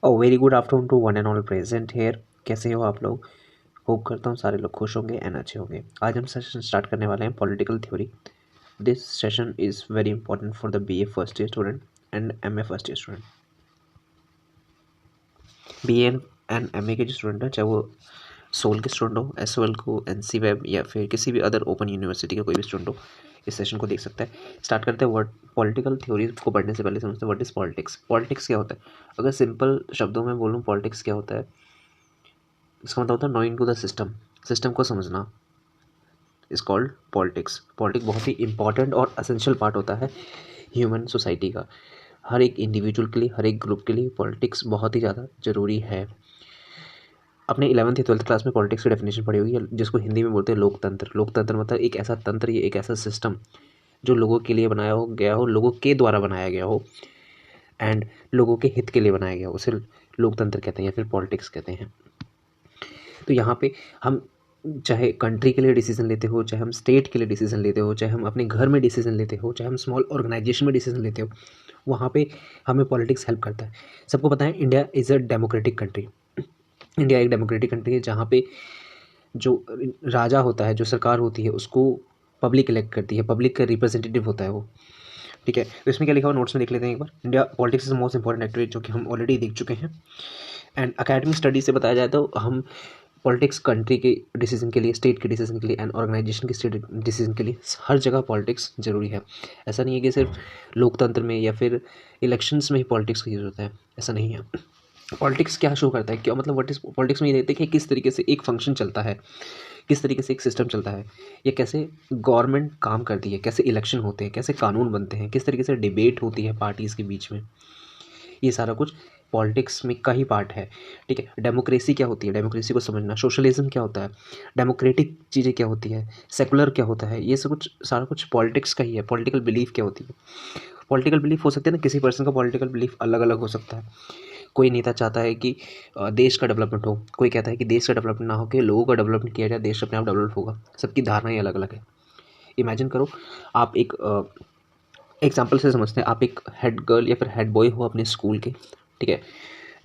Very good afternoon to one and all present here. कैसे हो आप लोग? होप करता हूँ सारे लोग खुश होंगे एंड अच्छे होंगे। आज हम सेशन स्टार्ट करने वाले हैं political theory. This session is very important for the BA first year student and MA first year student. BA and MA के जो स्टूडेंट हैं, चाहे वो सोल के स्टूडेंट हो, एसओएल को, एनसी वेब या फिर किसी भी अदर ओपन यूनिवर्सिटी का कोई भी स्टूडेंट हो, इस सेशन को देख सकता है। स्टार्ट करते हैं। वर्ड पॉलिटिकल थ्योरी को पढ़ने से पहले समझते हैं व्हाट इज़ पॉलिटिक्स। पॉलिटिक्स क्या होता है? अगर सिंपल शब्दों में बोलूँ पॉलिटिक्स क्या होता है, इसका मतलब होता है knowing to the system. System को समझना इज कॉल्ड पॉलिटिक्स। पॉलिटिक्स बहुत ही इंपॉर्टेंट और असेंशियल पार्ट होता है ह्यूमन सोसाइटी का। हर एक इंडिविजुअल के लिए, हर एक ग्रुप के लिए पॉलिटिक्स बहुत ही ज़्यादा ज़रूरी है। अपने 11th या 12th क्लास में पॉलिटिक्स की डेफिनेशन पढ़ी होगी, जिसको हिंदी में बोलते हैं लोकतंत्र। लोकतंत्र मतलब एक ऐसा तंत्र या एक ऐसा सिस्टम जो लोगों के लिए बनाया हो गया हो, लोगों के द्वारा बनाया गया हो एंड लोगों के हित के लिए बनाया गया हो, उसे लोकतंत्र कहते हैं या फिर पॉलिटिक्स कहते हैं। तो यहाँ पे हम चाहे कंट्री के लिए डिसीजन लेते हो, चाहे हम स्टेट के लिए डिसीजन लेते हो, चाहे हम अपने घर में डिसीजन लेते हो, चाहे हम स्मॉल ऑर्गेनाइजेशन में डिसीजन लेते हो, वहाँ पे हमें पॉलिटिक्स हेल्प करता है। सबको पता है India is a democratic country. India एक डेमोक्रेटिक कंट्री है जहाँ पे जो राजा होता है, जो सरकार होती है, उसको पब्लिक इलेक्ट करती है, पब्लिक का रिप्रेजेंटेटिव होता है वो। ठीक है, तो इसमें क्या लिखा हुआ नोट्स में देख लेते हैं एक बार। India politics is the most important activity, जो कि हम ऑलरेडी देख चुके हैं। एंड अकेडमिक स्टडी से बताया जाए तो हम पॉलिटिक्स कंट्री के डिसीजन के लिए, स्टेट के डिसीजन के लिए एंड ऑर्गेनाइजेशन के स्टेट डिसीजन के लिए हर जगह पॉलिटिक्स ज़रूरी है। ऐसा नहीं है कि सिर्फ लोकतंत्र में या फिर इलेक्शंस में ही पॉलिटिक्स का यूज़ होता है, ऐसा नहीं है। पॉलिटिक्स क्या शो करता है, क्या मतलब व्हाट इज पॉलिटिक्स में ये देखते हैं कि किस तरीके से एक फंक्शन चलता है, किस तरीके से एक सिस्टम चलता है, या कैसे गवर्नमेंट काम करती है, कैसे इलेक्शन होते हैं, कैसे कानून बनते हैं, किस तरीके से डिबेट होती है पार्टीज़ के बीच में। ये सारा कुछ पॉलिटिक्स में का ही पार्ट है। ठीक है, डेमोक्रेसी क्या होती है, डेमोक्रेसी को समझना। सोशलिज्म क्या होता है, डेमोक्रेटिक चीज़ें क्या होती है, सेकुलर क्या होता है, ये सब कुछ सारा कुछ पॉलिटिक्स का ही है। पॉलिटिकल बिलीफ क्या होती है, पॉलिटिकल बिलीफ हो सकते हैं ना, किसी पर्सन का पॉलिटिकल बिलीफ अलग अलग हो सकता है। कोई नेता चाहता है कि देश का डेवलपमेंट हो, कोई कहता है कि देश का डेवलपमेंट ना हो के लोगों का डेवलपमेंट किया जाए, देश अपने आप डेवलप होगा। सबकी धारणाएं अलग अलग है। इमेजिन करो, आप एक एग्जाम्पल से समझते हैं। आप एक हेड गर्ल या फिर हेड बॉय हो अपने स्कूल के, ठीक है,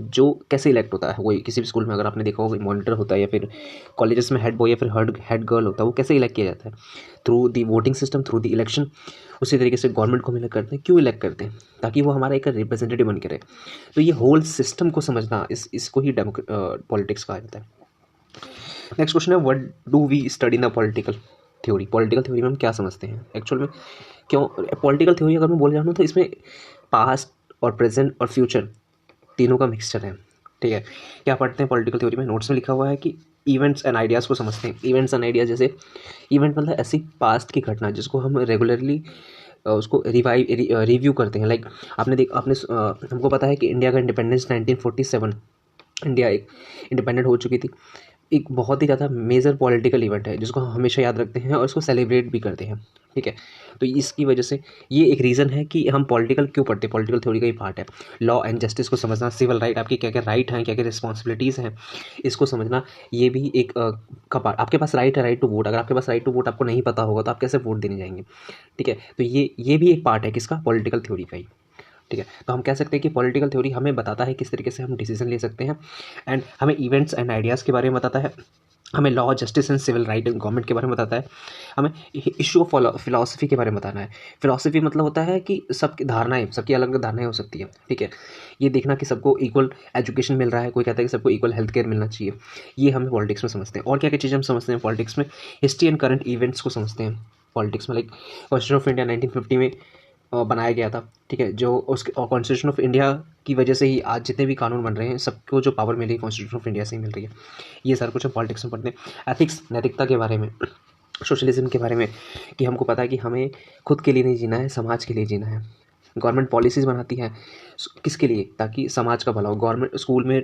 जो कैसे इलेक्ट होता है, वही किसी भी स्कूल में अगर आपने देखा हो मॉनिटर होता है, या फिर कॉलेजेस में हेड बॉय या फिर हेड गर्ल होता है, वो कैसे इलेक्ट किया जाता है? Through the voting system, through the election. उसी तरीके से गवर्नमेंट को हम इलेक्ट करते हैं। क्यों इलेक्ट करते हैं? ताकि वो हमारा एक रिप्रेजेंटेटिव बन के रहे। तो ये होल सिस्टम को समझना, इसको ही पॉलिटिक्स कहा जाता है। नेक्स्ट क्वेश्चन है, what do we study in the political theory. Political theory में हम क्या समझते हैं एक्चुअल में? क्यों पॉलिटिकल थ्योरी अगर मैं बोल रहा हूँ तो इसमें पास्ट और प्रेजेंट और फ्यूचर तीनों का मिक्सचर है। ठीक है, क्या पढ़ते हैं पॉलिटिकल थ्योरी में? नोट्स में लिखा हुआ है कि इवेंट्स एंड आइडियाज़ को समझते हैं। इवेंट्स एंड आइडियाज़, जैसे इवेंट मतलब ऐसी पास्ट की घटना जिसको हम रेगुलरली उसको रिव्यू करते हैं। लाइक आपने हमको पता है कि इंडिया का इंडिपेंडेंस 1947, इंडिया एक इंडिपेंडेंट हो चुकी थी। एक बहुत ही ज़्यादा मेजर पॉलिटिकल इवेंट है जिसको हम हमेशा याद रखते हैं और इसको सेलिब्रेट भी करते हैं। ठीक है, तो इसकी वजह से ये एक रीज़न है कि हम पॉलिटिकल क्यों पढ़ते हैं। पॉलिटिकल थ्योरी का ही पार्ट है। लॉ एंड जस्टिस को समझना, सिविल राइट, आपकी क्या क्या राइट हैं, क्या क्या रिस्पॉन्सिबिलिटीज़ हैं, इसको समझना, ये भी एक का पार्ट। आपके पास राइट है, राइट टू वोट। अगर आपके पास राइट टू वोट आपको नहीं पता होगा तो आप कैसे वोट देने जाएंगे? ठीक है, तो ये भी एक पार्ट है किसका, पॉलिटिकल थ्योरी का ही। ठीक है, तो हम कह सकते हैं कि पॉलिटिकल थ्योरी हमें बताता है किस तरीके से हम डिसीजन ले सकते हैं, एंड हमें इवेंट्स एंड आइडियाज़ के बारे में बताता है, हमें law, justice and civil right and government के बारे में बताता है, हमें इशू ऑफ फिलॉसफी के बारे में बताना है। फिलॉसफी मतलब होता है कि सबकी धारणाएं, सबकी अलग अलग धारणाएं हो सकती है। ठीक है, ये देखना कि सबको इक्वल एजुकेशन मिल रहा है, कोई कहता है कि सबको इक्वल हेल्थ केयर मिलना चाहिए। ये हमें पॉलिटिक्स में समझते हैं। और क्या क्या चीज़ें हम समझते हैं पॉलिटिक्स में? हिस्ट्री एंड करंट इवेंट्स को समझते हैं पॉलिटिक्स में। लाइक कॉन्स्टिट्यूशन ऑफ इंडिया 1950 में बनाया गया था। ठीक है, जो उसके कॉन्स्टिट्यूशन ऑफ इंडिया की वजह से ही आज जितने भी कानून बन रहे हैं, सबको जो पावर मिली है कॉन्स्टिट्यूशन ऑफ इंडिया से ही मिल रही है। ये सारा कुछ हम पॉलिटिक्स में पढ़ते हैं। एथिक्स, नैतिकता के बारे में, सोशलिज्म के बारे में, कि हमको पता है कि हमें खुद के लिए नहीं जीना है, समाज के लिए जीना है। गवर्नमेंट पॉलिसीज़ बनाती है किसके लिए? ताकि समाज का भला हो। गवर्नमेंट स्कूल में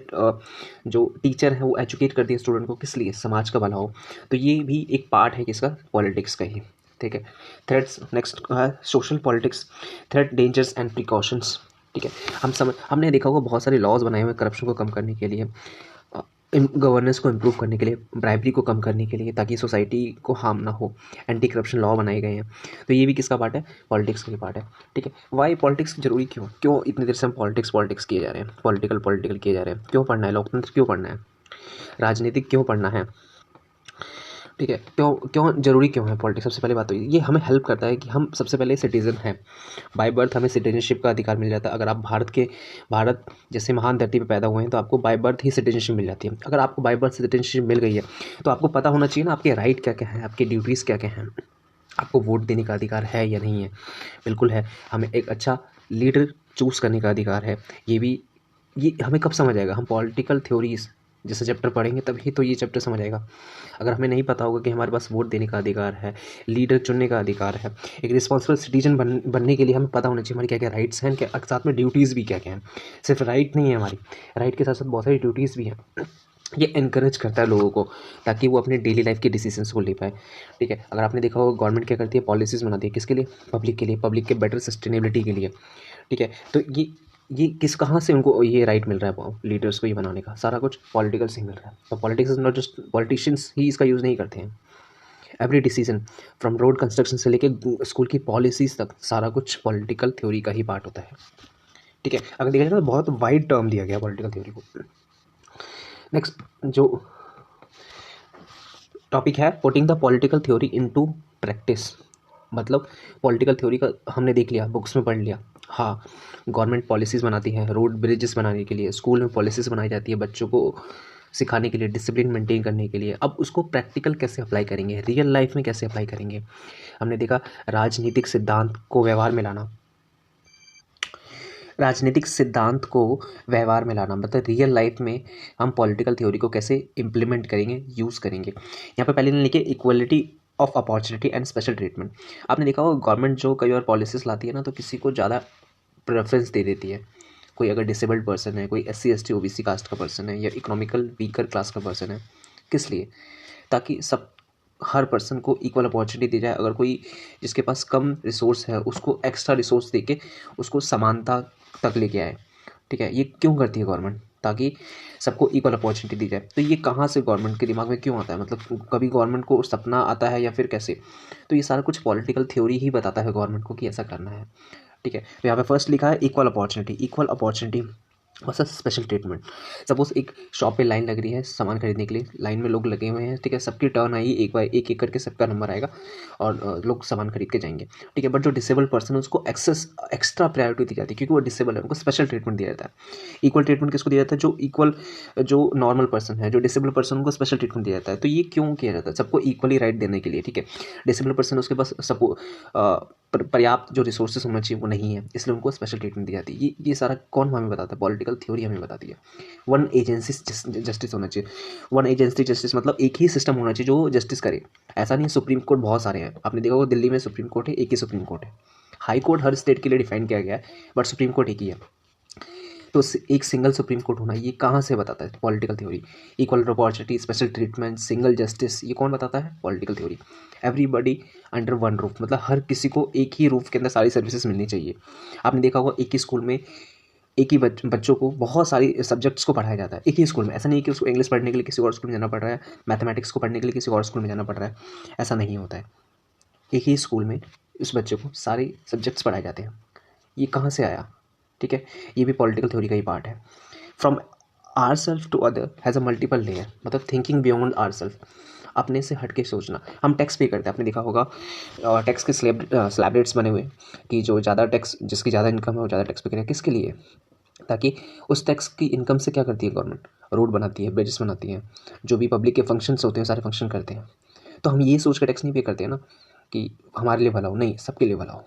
जो टीचर है वो एजुकेट करती है स्टूडेंट को, किस लिए? समाज का भला हो। तो ये भी एक पार्ट है किसका, पॉलिटिक्स का ही। ठीक है, थ्रेट्स, नेक्स्ट है social politics, threat, dangers and precautions. ठीक है, हमने देखा होगा बहुत सारे लॉज बनाए हुए हैं करप्शन को कम करने के लिए। गवर्नेंस को इम्प्रूव करने के लिए, ब्राइबरी को कम करने के लिए, ताकि सोसाइटी को हार्म ना हो, एंटी करप्शन लॉ बनाए गए हैं। तो ये भी किसका पार्ट है? पॉलिटिक्स का ही पार्ट है। ठीक है, वाई पॉलिटिक्स जरूरी क्यों क्यों इतनी देर से हम पॉलिटिक्स किए जा रहे हैं, पॉलिटिकल किए जा रहे हैं? क्यों पढ़ना है? लोकतंत्र क्यों पढ़ना है? राजनीतिक क्यों पढ़ना है? ठीक है, क्यों क्यों जरूरी क्यों है पॉलिटिक्स? सबसे पहले बात तो ये हमें हेल्प करता है कि हम सबसे पहले सिटीजन हैं। बाय बर्थ हमें सिटीजनशिप का अधिकार मिल जाता है। अगर आप भारत जैसे महान धरती पे पैदा हुए हैं तो आपको बाय बर्थ ही सिटीजनशिप मिल जाती है। अगर आपको बाय बर्थ सिटीजनशिप मिल गई है तो आपको पता होना चाहिए ना आपके राइट क्या क्या हैं, आपकी ड्यूटीज़ क्या क्या हैं। आपको वोट देने का अधिकार है या नहीं है? बिल्कुल है। हमें एक अच्छा लीडर चूज़ करने का अधिकार है। ये हमें कब समझ आएगा? हम पॉलिटिकल थ्योरीज जैसे चैप्टर पढ़ेंगे तभी तो ये चैप्टर समझ आएगा। अगर हमें नहीं पता होगा कि हमारे पास वोट देने का अधिकार है, लीडर चुनने का अधिकार है, एक रिस्पॉन्सिबल सिटीजन बनने के लिए हमें पता होना चाहिए हमारी क्या क्या राइट्स हैं, क्या साथ में ड्यूटीज़ भी क्या क्या हैं। सिर्फ राइट नहीं है हमारी, राइट के साथ साथ बहुत सारी ड्यूटीज़ भी हैं। ये इनकरेज करता है लोगों को ताकि वो अपने डेली लाइफ के डिसीजंस को ले पाए। ठीक है, अगर आपने देखा होगा गवर्नमेंट क्या करती है, पॉलिसीज़ बनाती है किसके लिए? पब्लिक के लिए, पब्लिक के बेटर सस्टेनेबिलिटी के लिए। ठीक है, तो ये कहाँ से उनको ये राइट मिल रहा है लीडर्स को ये बनाने का? सारा कुछ पॉलिटिकल से मिल रहा है। तो politics is not just politicians ही इसका यूज़ नहीं करते हैं। Every decision from road construction से लेके स्कूल की पॉलिसीज तक सारा कुछ पॉलिटिकल थ्योरी का ही पार्ट होता है। ठीक है, अगर देखा जाए तो बहुत वाइड टर्म दिया गया पॉलिटिकल थ्योरी को। नेक्स्ट जो टॉपिक है, putting the political theory into practice. मतलब पॉलिटिकल थ्योरी का हमने देख लिया, बुक्स में पढ़ लिया। हाँ, गवर्नमेंट पॉलिसीज़ बनाती है रोड ब्रिजेस बनाने के लिए, स्कूल में पॉलिसीज़ बनाई जाती है बच्चों को सिखाने के लिए, डिसिप्लिन मेंटेन करने के लिए। अब उसको प्रैक्टिकल कैसे अप्लाई करेंगे, रियल लाइफ में कैसे अप्लाई करेंगे? हमने देखा राजनीतिक सिद्धांत को व्यवहार में लाना, राजनीतिक सिद्धांत को व्यवहार में लाना मतलब रियल लाइफ में हम पॉलिटिकल थ्योरी को कैसे इम्प्लीमेंट करेंगे, यूज़ करेंगे। यहाँ पे पहले ने लिखे equality of opportunity and special treatment. आपने देखा होगा गवर्नमेंट जो कई बार पॉलिसीज़ लाती है ना तो किसी को ज़्यादा प्रेफरेंस दे देती है। कोई अगर डिसेबल्ड पर्सन है, कोई SC ST OBC कास्ट का पर्सन है या इकोनॉमिकल वीकर क्लास का पर्सन है, किस लिए? ताकि हर पर्सन को इक्वल अपॉर्चुनिटी दी जाए। अगर कोई जिसके पास कम रिसोर्स है उसको एक्स्ट्रा रिसोर्स दे के उसको समानता तक लेके आए। ठीक है, ये क्यों करती है गवर्नमेंट? ताकि सबको इक्वल अपॉर्चुनिटी दी जाए। तो ये कहाँ से गवर्नमेंट के दिमाग में क्यों आता है? मतलब कभी गवर्नमेंट को सपना आता है या फिर कैसे? तो ये सारा कुछ पॉलिटिकल थ्योरी ही बताता है गवर्नमेंट को कि ऐसा करना है। ठीक है, तो यहाँ पे फर्स्ट लिखा है equal opportunity versus special treatment. Suppose एक शॉप पे लाइन लग रही है सामान खरीदने के लिए, लाइन में लोग लगे हुए हैं। ठीक है, सबकी टर्न आई, एक बार एक एक करके सबका नंबर आएगा और लोग सामान खरीद के जाएंगे। ठीक है, बट जो डिसेबल पर्सन है उसको एक्स्ट्रा प्रायोरिटी दी जाती है क्योंकि वो डिसेबल है, उनको स्पेशल ट्रीटमेंट दिया जाता है। इक्वल ट्रीटमेंट किसको दिया जाता है? जो नॉर्मल पर्सन है, जो डिसेबल पर्सन, उनको स्पेशल ट्रीटमेंट दिया जाता है। तो ये क्यों किया जाता है? सबको इक्वली राइट देने के लिए। ठीक है, डिसेबल पर्सन उसके पास पर्याप्त जो रिसोर्सेज होना चाहिए वो नहीं है, इसलिए उनको स्पेशल ट्रीटमेंट दी जाती है। ये सारा कौन हमें बताता है? पॉलिटिकल थ्योरी हमें बताती है। वन एजेंसी जस्टिस होना चाहिए। वन एजेंसी जस्टिस मतलब एक ही सिस्टम होना चाहिए जो जस्टिस करे। ऐसा नहीं सुप्रीम कोर्ट बहुत सारे हैं, आपने देखा होगा दिल्ली में सुप्रीम कोर्ट है, एक ही सुप्रीम कोर्ट है। हाई कोर्ट हर स्टेट के लिए डिफाइन किया गया है बट सुप्रीम कोर्ट एक ही है। तो एक सिंगल सुप्रीम कोर्ट होना, ये कहाँ से बताता है? Political theory. Equal opportunity, special treatment, single justice, ये कौन बताता है? Political theory. Everybody under one roof मतलब हर किसी को एक ही रूफ के अंदर सारी सर्विसेज मिलनी चाहिए। आपने देखा होगा एक ही स्कूल में एक ही बच्चों को बहुत सारी सब्जेक्ट्स को पढ़ाया जाता है एक ही स्कूल में। ऐसा नहीं है कि उसको इंग्लिश पढ़ने के लिए किसी और स्कूल में जाना पड़ रहा है, मैथमेटिक्स को पढ़ने के लिए किसी और स्कूल में जाना पड़ रहा है, ऐसा नहीं होता है। एक ही स्कूल में उस बच्चे को सारे सब्जेक्ट्स पढ़ाए जाते हैं। ये कहाँ से आया? ठीक है, ये भी पॉलिटिकल थ्योरी का ही पार्ट है। From our self to other has a multiple layer मतलब थिंकिंग बियॉन्ड आर सेल्फ, अपने से हट के सोचना। हम टैक्स पे करते हैं, आपने देखा होगा टैक्स के स्लैब रेट्स बने हुए कि जो ज़्यादा टैक्स, जिसकी ज़्यादा इनकम है वो ज़्यादा टैक्स पे करेगा। किसके लिए? ताकि उस टैक्स की इनकम से क्या करती है गवर्नमेंट? रोड बनाती है, ब्रिजेस बनाती है, जो भी पब्लिक के फंक्शंस होते हैं सारे फंक्शन करते हैं। तो हम ये सोच कर टैक्स नहीं पे करते हैं ना कि हमारे लिए भला हो, नहीं, सबके लिए भला हो।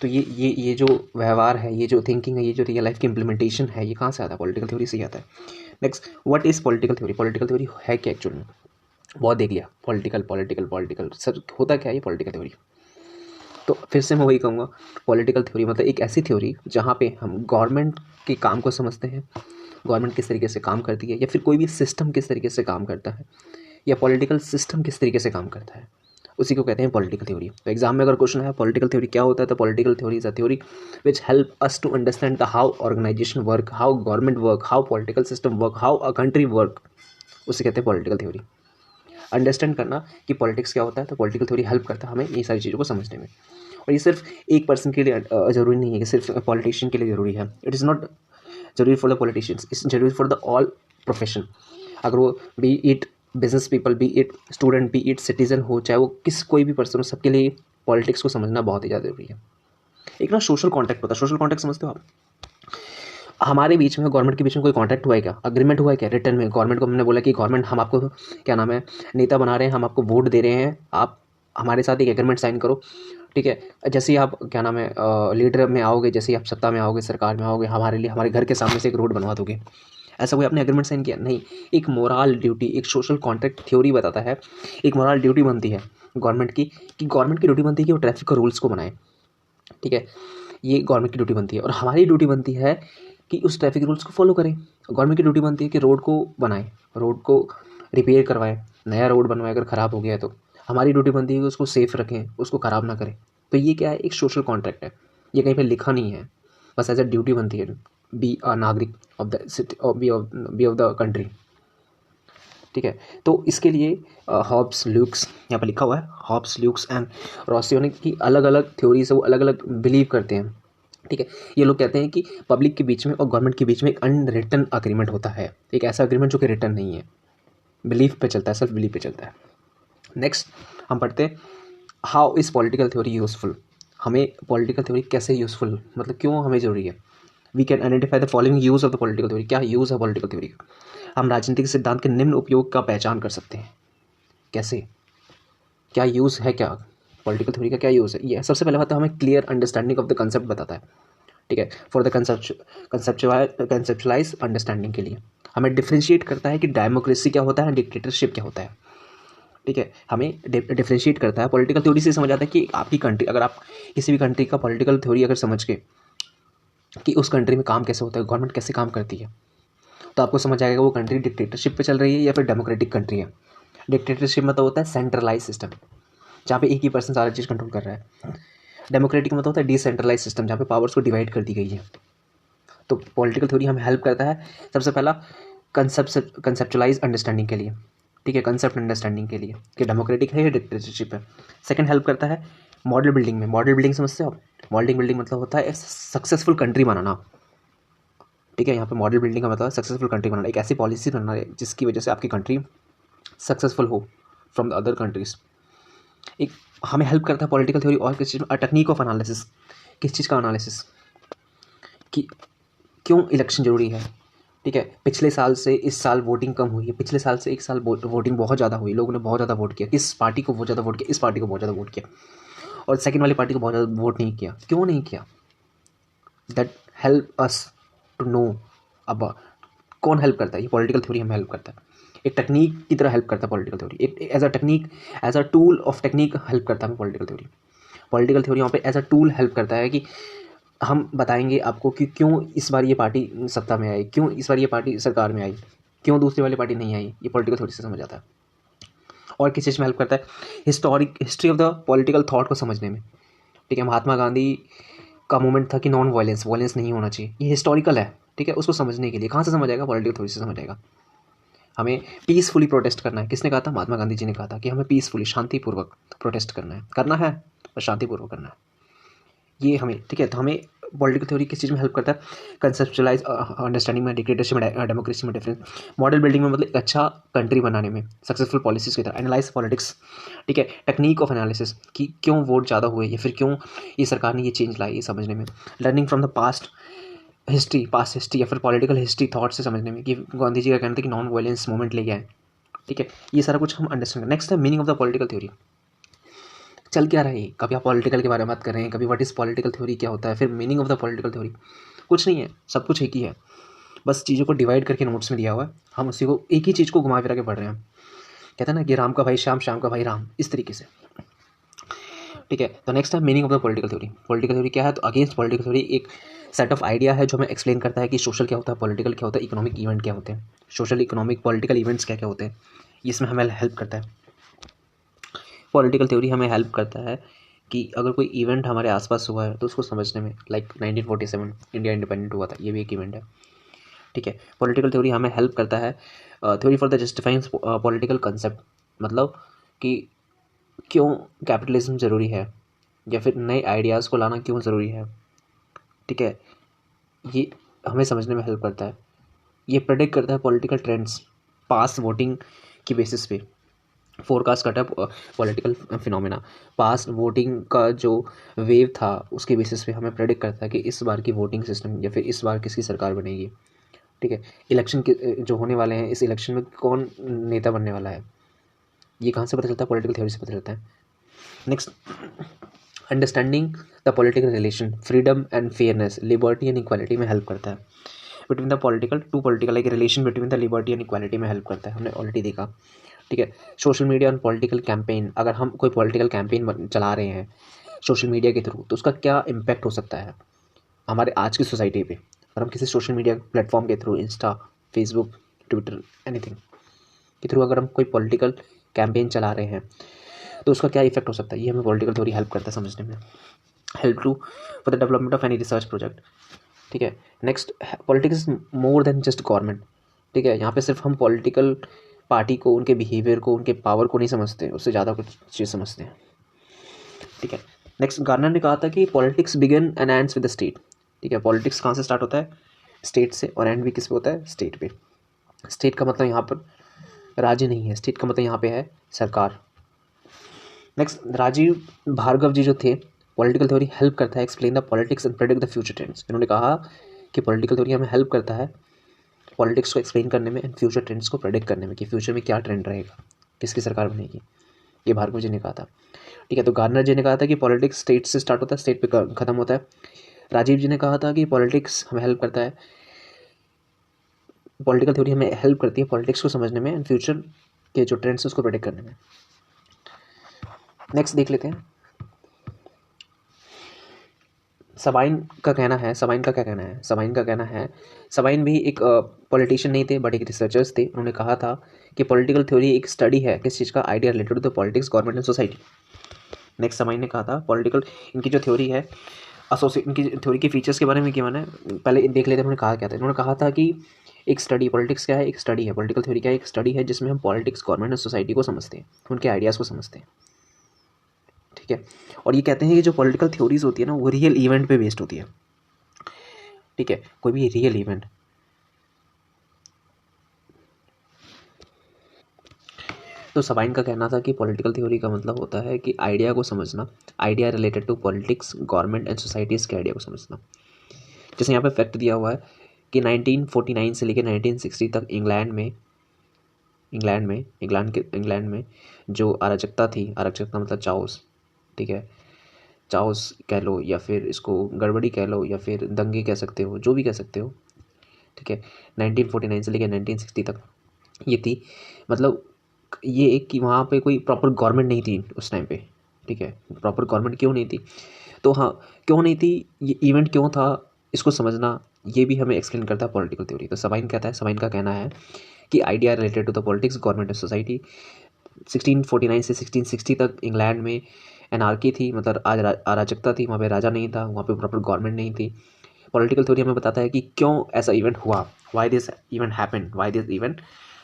तो ये जो व्यवहार है, ये जो थिंकिंग है, ये जो रियल लाइफ की इम्प्लीमेंटेशन है, ये कहाँ से आता है? पॉलिटिकल थ्योरी से ही आता है। Next, what is political theory? Political theory है क्या एक्चुअल में? बहुत देख लिया, पॉलिटिकल सर होता क्या है ये पॉलिटिकल थ्योरी? तो फिर से मैं वही कहूँगा, पॉलिटिकल थ्योरी मतलब एक ऐसी थ्योरी जहाँ पे हम गवर्नमेंट के काम को समझते हैं, गवर्नमेंट किस तरीके से काम करती है, या फिर कोई भी सिस्टम किस तरीके से काम करता है, या पॉलिटिकल सिस्टम किस तरीके से काम करता है। उसी को कहते हैं पॉलिटिकल थ्योरी। तो एग्जाम में अगर क्वेश्चन है पॉलिटिकल थ्योरी क्या होता है, तो political theory is a theory which help us to understand the how organization work, how government work, how political system work, how a country work, उसे कहते हैं पॉलिटिकल थ्योरी। अंडरस्टैंड करना कि पॉलिटिक्स क्या होता है, तो पॉलिटिकल थ्योरी हेल्प करता है हमें ये सारी चीज़ों को समझने में। और ये सिर्फ एक पर्सन के लिए ज़रूरी नहीं है कि सिर्फ पॉलिटिशियन के लिए ज़रूरी है। इट इज़ नॉट जरूरी फॉर द पॉलिटिशियंस, इट्स जरूरी फॉर द ऑल प्रोफेशन। अगर वो B it business people, B it student, B it citizen हो, चाहे वो कोई भी पर्सन हो, सबके लिए पॉलिटिक्स को समझना बहुत ही ज़्यादा जरूरी है। एक ना सोशल कॉन्ट्रैक्ट होता है, सोशल कॉन्ट्रैक्ट समझते हो आप? हमारे बीच में गवर्नमेंट के बीच में कोई कॉन्ट्रैक्ट हुआ है क्या, अग्रीमेंट हुआ है क्या रिटर्न में? गवर्नमेंट को हमने बोला कि गवर्नमेंट हम आपको क्या नाम है नेता बना रहे हैं, हम आपको वोट दे रहे हैं, आप हमारे साथ एक एग्रीमेंट साइन करो, ठीक है। जैसे ही आप क्या नाम है लीडर में आओगे, जैसे ही आप सत्ता में आओगे, सरकार में आओगे, हमारे लिए हमारे घर के सामने से एक रोड बनवा दोगे, ऐसा कोई आपने एग्रीमेंट साइन किया? नहीं। एक मोरल ड्यूटी, एक सोशल कॉन्ट्रैक्ट थ्योरी बताता है, एक मोरल ड्यूटी बनती है गवर्नमेंट की, कि गवर्नमेंट की ड्यूटी बनती है कि वो ट्रैफिक का रूल्स को बनाए, ठीक है। ये गवर्नमेंट की ड्यूटी बनती है। और हमारी ड्यूटी बनती है कि उस ट्रैफिक रूल्स को फॉलो करें। गवर्नमेंट की ड्यूटी बनती है कि रोड को बनाए, रोड को रिपेयर करवाएं, नया रोड बनवाए अगर ख़राब हो गया है तो। हमारी ड्यूटी बनती है कि उसको सेफ रखें, उसको ख़राब ना करें। तो ये क्या है, एक सोशल कॉन्ट्रैक्ट है, ये कहीं पे लिखा नहीं है, बस एज अ ड्यूटी बनती है, बी अ नागरिक of the city, be of the country, ठीक है। तो इसके लिए हॉब्स ल्यूक्स, यहाँ पर लिखा हुआ है हॉब्स ल्यूक्स एंड रोसियोनी की अलग अलग थ्योरीज है, वो अलग अलग बिलीव करते हैं, ठीक है। ये लोग कहते हैं कि पब्लिक के बीच में और गवर्नमेंट के बीच में एक अनरिटन अग्रीमेंट होता है, एक ऐसा अग्रीमेंट जो कि रिटन नहीं है, बिलीफ पे चलता है, सेल्फ बिलीफ पे चलता है। नेक्स्ट हम पढ़ते हैं how is political theory useful. हमें पॉलिटिकल थ्योरी कैसे यूज़फुल, मतलब क्यों हमें ज़रूरी है। We can identify the following use of the political theory. क्या यूज़ है पॉलिटिकल थ्योरी का? हम राजनीतिक सिद्धांत के निम्न उपयोग का पहचान कर सकते हैं। कैसे, क्या यूज़ है, क्या पॉलिटिकल थ्योरी का क्या यूज़ है? ये सबसे पहले बात तो हमें clear understanding of the concept बताता है, ठीक है, फॉर द कंसेप्चुअलाइज अंडरस्टैंडिंग के लिए। हमें डिफ्रेंशिएट करता है कि डेमोक्रेसी क्या होता है, डिक्टेटरशिप क्या होता है, ठीक है। हमें डिफ्रेंशिएट करता है। पॉलिटिकल थ्योरी से समझ आता है कि आपकी कंट्री, अगर आप किसी भी कंट्री का पॉलिटिकल थ्योरी अगर समझ के कि उस कंट्री में काम कैसे होता है, गवर्नमेंट कैसे काम करती है, तो आपको समझ आएगा वो कंट्री डिक्टेटरशिप पे चल रही है या फिर डेमोक्रेटिक कंट्री है। डिक्टेटरशिप मतलब होता है सेंट्रलाइज सिस्टम, जहाँ पे एक ही पर्सन सारा चीज़ कंट्रोल कर रहा है। डेमोक्रेटिक मतलब होता है डिसेंट्रलाइज सिस्टम, जहाँ पे पावर्स को डिवाइड कर दी गई है। तो पॉलिटिकल थ्योरी हमें हेल्प करता है सबसे पहला कंसेप्चुअलाइज अंडरस्टैंडिंग के लिए, ठीक है, कंसेप्ट अंडरस्टैंडिंग के लिए कि डेमोक्रेटिक है या डिक्टेटरशिप है। सेकंड हेल्प करता है मॉडल बिल्डिंग में। मॉडल बिल्डिंग समझते हो आप? मॉडल बिल्डिंग मतलब होता है सक्सेसफुल कंट्री बनाना, ठीक है। यहाँ पे मॉडल बिल्डिंग का मतलब है सक्सेसफुल कंट्री बनाना, एक ऐसी पॉलिसी बनाना है जिसकी वजह से आपकी कंट्री सक्सेसफुल हो फ्रॉम द अदर कंट्रीज। एक हमें हेल्प करता है पॉलिटिकल थ्योरी और किस चीज़ में, टेक्निक ऑफ एनालिसिस। किस चीज़ का एनालिसिस, कि क्यों इलेक्शन जरूरी है, ठीक है। पिछले साल से इस साल वोटिंग कम हुई है, पिछले साल से एक साल वोटिंग बहुत ज़्यादा हुई, लोगों ने बहुत ज़्यादा वोट किया, किस पार्टी को बहुत ज़्यादा वोट किया, इस पार्टी को बहुत ज़्यादा वोट किया, और सेकंड वाली पार्टी को बहुत ज़्यादा वोट नहीं किया, क्यों नहीं किया। That help us to know अब कौन हेल्प करता है, ये पॉलिटिकल थ्योरी हमें हेल्प करता है। एक टेक्निक की तरह हेल्प करता है पॉलिटिकल थ्योरी, एक as a technique, as a tool of technique help करता है पॉलिटिकल थ्योरी। पॉलिटिकल थ्योरी यहाँ पे एज अ टूल हेल्प करता है कि हम बताएंगे आपको कि क्यों इस बार ये पार्टी सत्ता में आई, क्यों इस बार ये पार्टी सरकार में आई, क्यों दूसरी वाली पार्टी नहीं आई। ये पॉलिटिकल थ्योरी से समझ आता है। और किस चीज़ में हेल्प करता है, history of the political thought को समझने में, ठीक है। महात्मा गांधी का मूवमेंट था कि नॉन वायलेंस, वायलेंस नहीं होना चाहिए, ये हिस्टोरिकल है, ठीक है। उसको समझने के लिए कहाँ से समझ आएगा, पॉलिटिकल थ्योरी से समझ आएगा। हमें पीसफुली प्रोटेस्ट करना है, किसने कहा था, महात्मा गांधी जी ने कहा था कि हमें पीसफुली, शांतिपूर्वक प्रोटेस्ट करना है और शांतिपूर्वक करना है, ये हमें, ठीक है। तो हमें पॉलिटिकल थ्योरी किस चीज़ में हेल्प करता है, कंसेप्चुअलाइज अंडरस्टैंडिंग में, डिक्टेटरशिप में, डेमोक्रेसी में डिफरेंस, मॉडल बिल्डिंग में मतलब एक अच्छा कंट्री बनाने में, सक्सेसफुल पॉलिसीज की तरह, एनालाइज पॉलिटिक्स, ठीक है। टेक्निक ऑफ एनालिसिस कि क्यों वोट ज़्यादा हुए या फिर क्यों ये सरकार ने ये चेंज लाई, ये समझने में। Learning from the past history या फिर पॉलिटिकल हिस्ट्री थॉट से समझने में, कि गांधी जी का कहना था कि नॉन वायलेंस मूवमेंट लेके आए, ठीक है। ये सारा कुछ हम अंडरस्टैंड। नेक्स्ट है meaning of the political theory. चल क्या रहा है, कभी आप पॉलिटिकल के बारे में बात कर रहे हैं, कभी व्हाट इज़ पॉलिटिकल थ्योरी क्या होता है, फिर meaning of the political theory, कुछ नहीं है, सब कुछ एक ही है, बस चीज़ों को डिवाइड करके नोट्स में दिया हुआ है, हम उसी को एक ही चीज़ को घुमा फिरा के पढ़ रहे हैं। कहते हैं ना कि राम का भाई श्याम, श्याम का भाई राम, इस तरीके से, ठीक है। तो नेक्स्ट है meaning of the political theory. Political theory क्या है, तो अगेंस्ट पॉलिटिकल थ्योरी एक सेट ऑफ आइडिया है जो हमें एक्सप्लेन करता है कि सोशल क्या होता है, पॉलिटिकल क्या होता है, इकोनॉमिक इवेंट क्या होते हैं, सोशल इकोनॉमिक पॉलिटिकल इवेंट्स क्या क्या होते हैं, इसमें हमें हेल्प करता है। पॉलिटिकल थ्योरी हमें हेल्प करता है कि अगर कोई इवेंट हमारे आसपास हुआ है तो उसको समझने में, लाइक 1947 इंडिया इंडिपेंडेंट हुआ था, ये भी एक इवेंट है, ठीक है। पॉलिटिकल थ्योरी हमें हेल्प करता है, theory for the justifying political concept, मतलब कि क्यों कैपिटलिज्म ज़रूरी है या फिर नए आइडियाज़ को लाना क्यों ज़रूरी है, ठीक है। ये हमें समझने में हेल्प करता है। ये प्रेडिक्ट करता है पॉलिटिकल ट्रेंड्स पास वोटिंग की बेसिस पे, फोरकास्ट करता है पॉलिटिकल फिनोमेना, पास वोटिंग का जो वेव था उसके बेसिस पे हमें प्रेडिक्ट करता है कि इस बार की वोटिंग सिस्टम या फिर इस बार किसकी सरकार बनेगी, ठीक है। इलेक्शन के जो होने वाले हैं, इस इलेक्शन में कौन नेता बनने वाला है, ये कहाँ से पता चलता है? पॉलिटिकल थ्योरी से पता चलता है। Next, understanding the political relation, freedom and fairness, liberty and equality में हेल्प करता है। Between the political to political, एक relation between the liberty and equality में हेल्प करता है, हमने ऑलरेडी देखा, ठीक है। सोशल मीडिया और पॉलिटिकल कैंपेन, अगर हम कोई पॉलिटिकल कैंपेन चला रहे हैं सोशल मीडिया के थ्रू तो उसका क्या इम्पैक्ट हो सकता है हमारे आज की सोसाइटी पे, और हम किसी सोशल मीडिया प्लेटफॉर्म के through, Insta, Facebook, Twitter, anything के थ्रू अगर हम कोई पॉलिटिकल कैंपेन चला रहे हैं तो उसका क्या इफेक्ट हो सकता है, ये हमें पॉलिटिकल थ्योरी हेल्प करता है समझने में। Help to for the development of any research project, ठीक है। Next, politics is more than just government, ठीक है। यहाँ पे सिर्फ हम पॉलिटिकल पार्टी को, उनके बिहेवियर को, उनके पावर को नहीं समझते, उससे ज़्यादा कुछ चीज़ समझते हैं, ठीक है। नेक्स्ट, गार्नर ने कहा था कि politics begin and ends with the state, ठीक है। पॉलिटिक्स कहाँ से स्टार्ट होता है? स्टेट से, और एंड भी किस पे होता है? स्टेट पे। स्टेट का मतलब यहाँ पर राज्य नहीं है, स्टेट का मतलब यहाँ पे है सरकार। नेक्स्ट, राजीव भार्गव जी जो थे, पॉलिटिकल थ्योरी हेल्प करता है explain the politics and predict the future trends. इन्होंने कहा कि पॉलिटिकल थ्योरी हमें हेल्प करता है पॉलिटिक्स को एक्सप्लेन करने में एंड फ्यूचर ट्रेंड्स को प्रेडिक्ट करने में, कि फ्यूचर में क्या ट्रेंड रहेगा, किसकी सरकार बनेगी, ये भार्गव जी ने कहा था, ठीक है। तो गार्नर जी ने कहा था कि पॉलिटिक्स स्टेट से स्टार्ट होता है, स्टेट पे खत्म होता है। राजीव जी ने कहा था कि पॉलिटिक्स हमें हेल्प करता है, पॉलिटिकल थ्योरी हमें हेल्प करती है पॉलिटिक्स को समझने में एंड फ्यूचर के जो ट्रेंड्स हैं उसको प्रेडिक्ट करने में। नेक्स्ट देख लेते हैं, सबाइन का कहना है, सबाइन का क्या कहना है? सबाइन का कहना है, सबाइन भी एक पॉलिटिशियन नहीं थे बट एक रिसर्चर्स थे। उन्होंने कहा था कि पॉलिटिकल थ्योरी एक स्टडी है किस चीज़ का? Idea related to the politics, government and society. Next, Sabine ने कहा था पॉलिटिकल, इनकी जो थ्योरी है एसोसिएट, इनकी थ्योरी के फीचर्स के बारे में क्या माना है पहले देख लेते हैं। उन्होंने कहा क्या था? इन्होंने कहा था कि एक स्टडी, पॉलिटिक्स क्या है? एक स्टडी है। पॉलिटिकल थ्योरी क्या है? एक स्टडी है जिसमें हम पॉलिटिक्स, गवर्नमेंट और सोसाइटी को समझते हैं, उनके आइडियाज़ को समझते हैं, ठीक है। और ये कहते हैं कि जो पॉलिटिकल थ्योरीज होती है ना वो रियल इवेंट पे बेस्ड होती है, ठीक है। कोई भी रियल इवेंट, तो सबाइन का कहना था कि पॉलिटिकल थ्योरी का मतलब होता है कि आइडिया को समझना, idea related to politics, government and societies के आइडिया को समझना। जैसे यहाँ पे फैक्ट दिया हुआ है कि 1949 से लेकर 1960 तक इंग्लैंड में जो अराजकता थी, अराजकता मतलब चाओस, ठीक है, चाओस कह लो या फिर इसको गड़बड़ी कह लो या फिर दंगे कह सकते हो, जो भी कह सकते हो, ठीक है। 1949 से लेकर 1960 तक ये थी, मतलब ये एक कि वहाँ पे कोई प्रॉपर गवर्नमेंट नहीं थी उस टाइम पे, ठीक है। प्रॉपर गवर्नमेंट क्यों नहीं थी? तो हाँ, क्यों नहीं थी, ये इवेंट क्यों था, इसको समझना ये भी हमें एक्सप्लेन करता है पॉलिटिकल थ्योरी। तो सबाइन कहता है, सबाइन का कहना है कि idea related to the politics, government and society. 1649 से 1660 तक इंग्लैंड में एनार्की थी, मतलब आज अराजकता थी, वहाँ पे राजा नहीं था, वहाँ पे प्रॉपर गवर्नमेंट नहीं थी। पॉलिटिकल थ्योरी हमें बताता है कि क्यों ऐसा इवेंट हुआ, why this event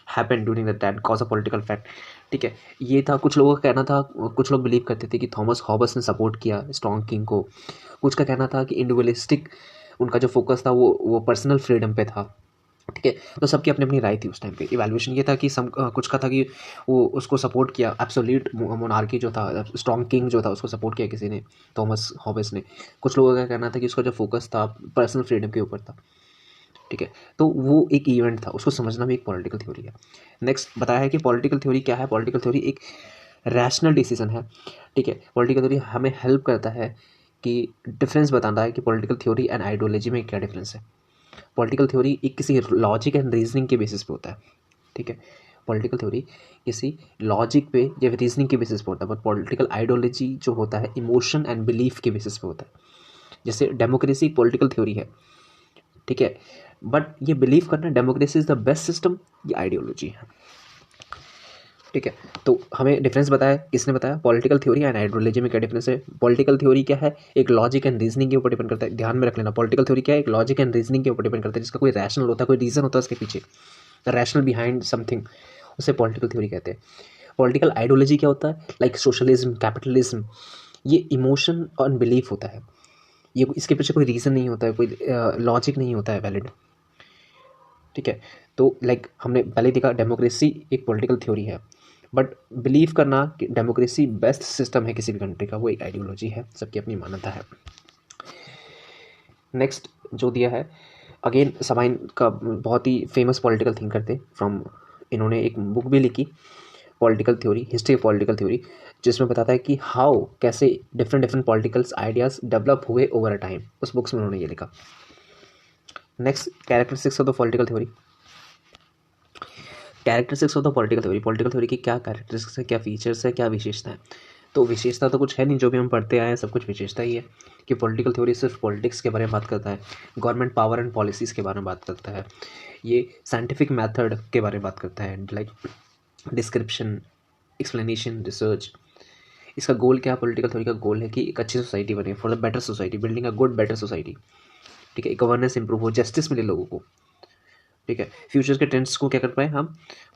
happened during the time, cause a political fact, ठीक है। ये था, कुछ लोगों का कहना था, कुछ लोग बिलीव करते थे कि थॉमस हॉबस ने सपोर्ट किया स्ट्रॉन्ग किंग को, कुछ का कहना था कि इंडिविजुअलिस्टिक उनका जो फोकस था वो पर्सनल फ्रीडम पे था, ठीक है। तो सबकी अपनी अपनी राय थी उस टाइम पे। इवैल्यूएशन ये था कि कुछ का था कि वो उसको सपोर्ट किया, एब्सोल्यूट मोनार्की जो था, स्ट्रॉन्ग किंग जो था, उसको सपोर्ट किया किसी ने, थॉमस हॉबस ने। कुछ लोगों का कहना था कि उसका जो फोकस था पर्सनल फ्रीडम के ऊपर था, ठीक है। तो वो एक इवेंट था, उसको समझना भी एक पॉलिटिकल थ्योरी है। नेक्स्ट बताया है कि पॉलिटिकल थ्योरी क्या है? पॉलिटिकल थ्योरी एक रैशनल डिसीजन है, ठीक है। पॉलिटिकल थ्योरी हमें हेल्प करता है कि डिफरेंस बताता है कि पॉलिटिकल थ्योरी एंड आइडियोलॉजी में क्या डिफरेंस है। पॉलिटिकल थ्योरी एक किसी लॉजिक एंड रीजनिंग के बेसिस पे होता है, ठीक है। पॉलिटिकल थ्योरी किसी लॉजिक पे या रीजनिंग के बेसिस पे होता है, बट पॉलिटिकल आइडियोलॉजी जो होता है इमोशन एंड बिलीफ के बेसिस पे होता है। जैसे डेमोक्रेसी पॉलिटिकल थ्योरी है, ठीक है, बट ये बिलीव करना democracy is the best system, ये आइडियोलॉजी है। ठीक है, तो हमें डिफरेंस बताया, किसने बताया? पॉलिटिकल थ्योरी एंड आइडियोलॉजी में क्या डिफरेंस है? पॉलिटिकल थ्योरी क्या है? एक लॉजिक एंड रीजनिंग के ऊपर डिपेंड करता है, ध्यान में रख लेना। पॉलिटिकल थ्योरी क्या है? एक लॉजिक एंड रीजनिंग के ऊपर डिपेंड करता है, जिसका कोई रैशनल होता है, कोई रीजन होता है उसके पीछे, रैशनल बिहाइंड समथिंग, उसे पॉलिटिकल थ्योरी कहते हैं। पॉलिटिकल आइडियोलॉजी क्या होता है? लाइक सोशलिज्म, कैपिटलिज्म, ये इमोशन और बिलीफ होता है, ये इसके पीछे कोई रीज़न नहीं होता है, कोई लॉजिक नहीं होता है वैलिड। ठीक है, तो लाइक हमने पहले देखा डेमोक्रेसी एक पॉलिटिकल थ्योरी है, बट बिलीव करना कि डेमोक्रेसी बेस्ट सिस्टम है किसी भी कंट्री का, वो एक आइडियोलॉजी है, सबकी अपनी मान्यता है। नेक्स्ट जो दिया है, अगेन समाइन का बहुत ही फेमस पॉलिटिकल थिंकर थे फ्रॉम, इन्होंने एक बुक भी लिखी political theory, history of political theory, जिसमें बताता है कि हाउ कैसे different different politicals ideas develop हुए ओवर अ टाइम, उस बुक्स में उन्होंने ये लिखा। Next characteristics of the political theory. Characteristics of the political theory, political theory की क्या कैरेक्टरिस्टिक्स है, क्या फीचर्स है, क्या विशेषता है? तो विशेषता तो कुछ है नहीं, जो भी हम पढ़ते आए हैं सब कुछ विशेषता ही है, कि पॉलिटिकल थ्योरी सिर्फ पॉलिटिक्स के बारे में बात करता है, गवर्नमेंट पावर एंड पॉलिसीज़ के बारे में बात करता है, ये साइंटिफिक मेथड के बारे में बात करता है, लाइक डिस्क्रिप्शन, एक्सप्लेनेशन, रिसर्च। इसका गोल क्या है? पॉलिटिकल थ्योरी का गोल है कि एक अच्छी सोसाइटी बने, for the better society, building a good better society. ठीक है, गवर्नेंस इंप्रूव हो, जस्टिस मिले लोगों को। ठीक है, फ्यूचर के ट्रेंड्स को क्या कर पाए हम?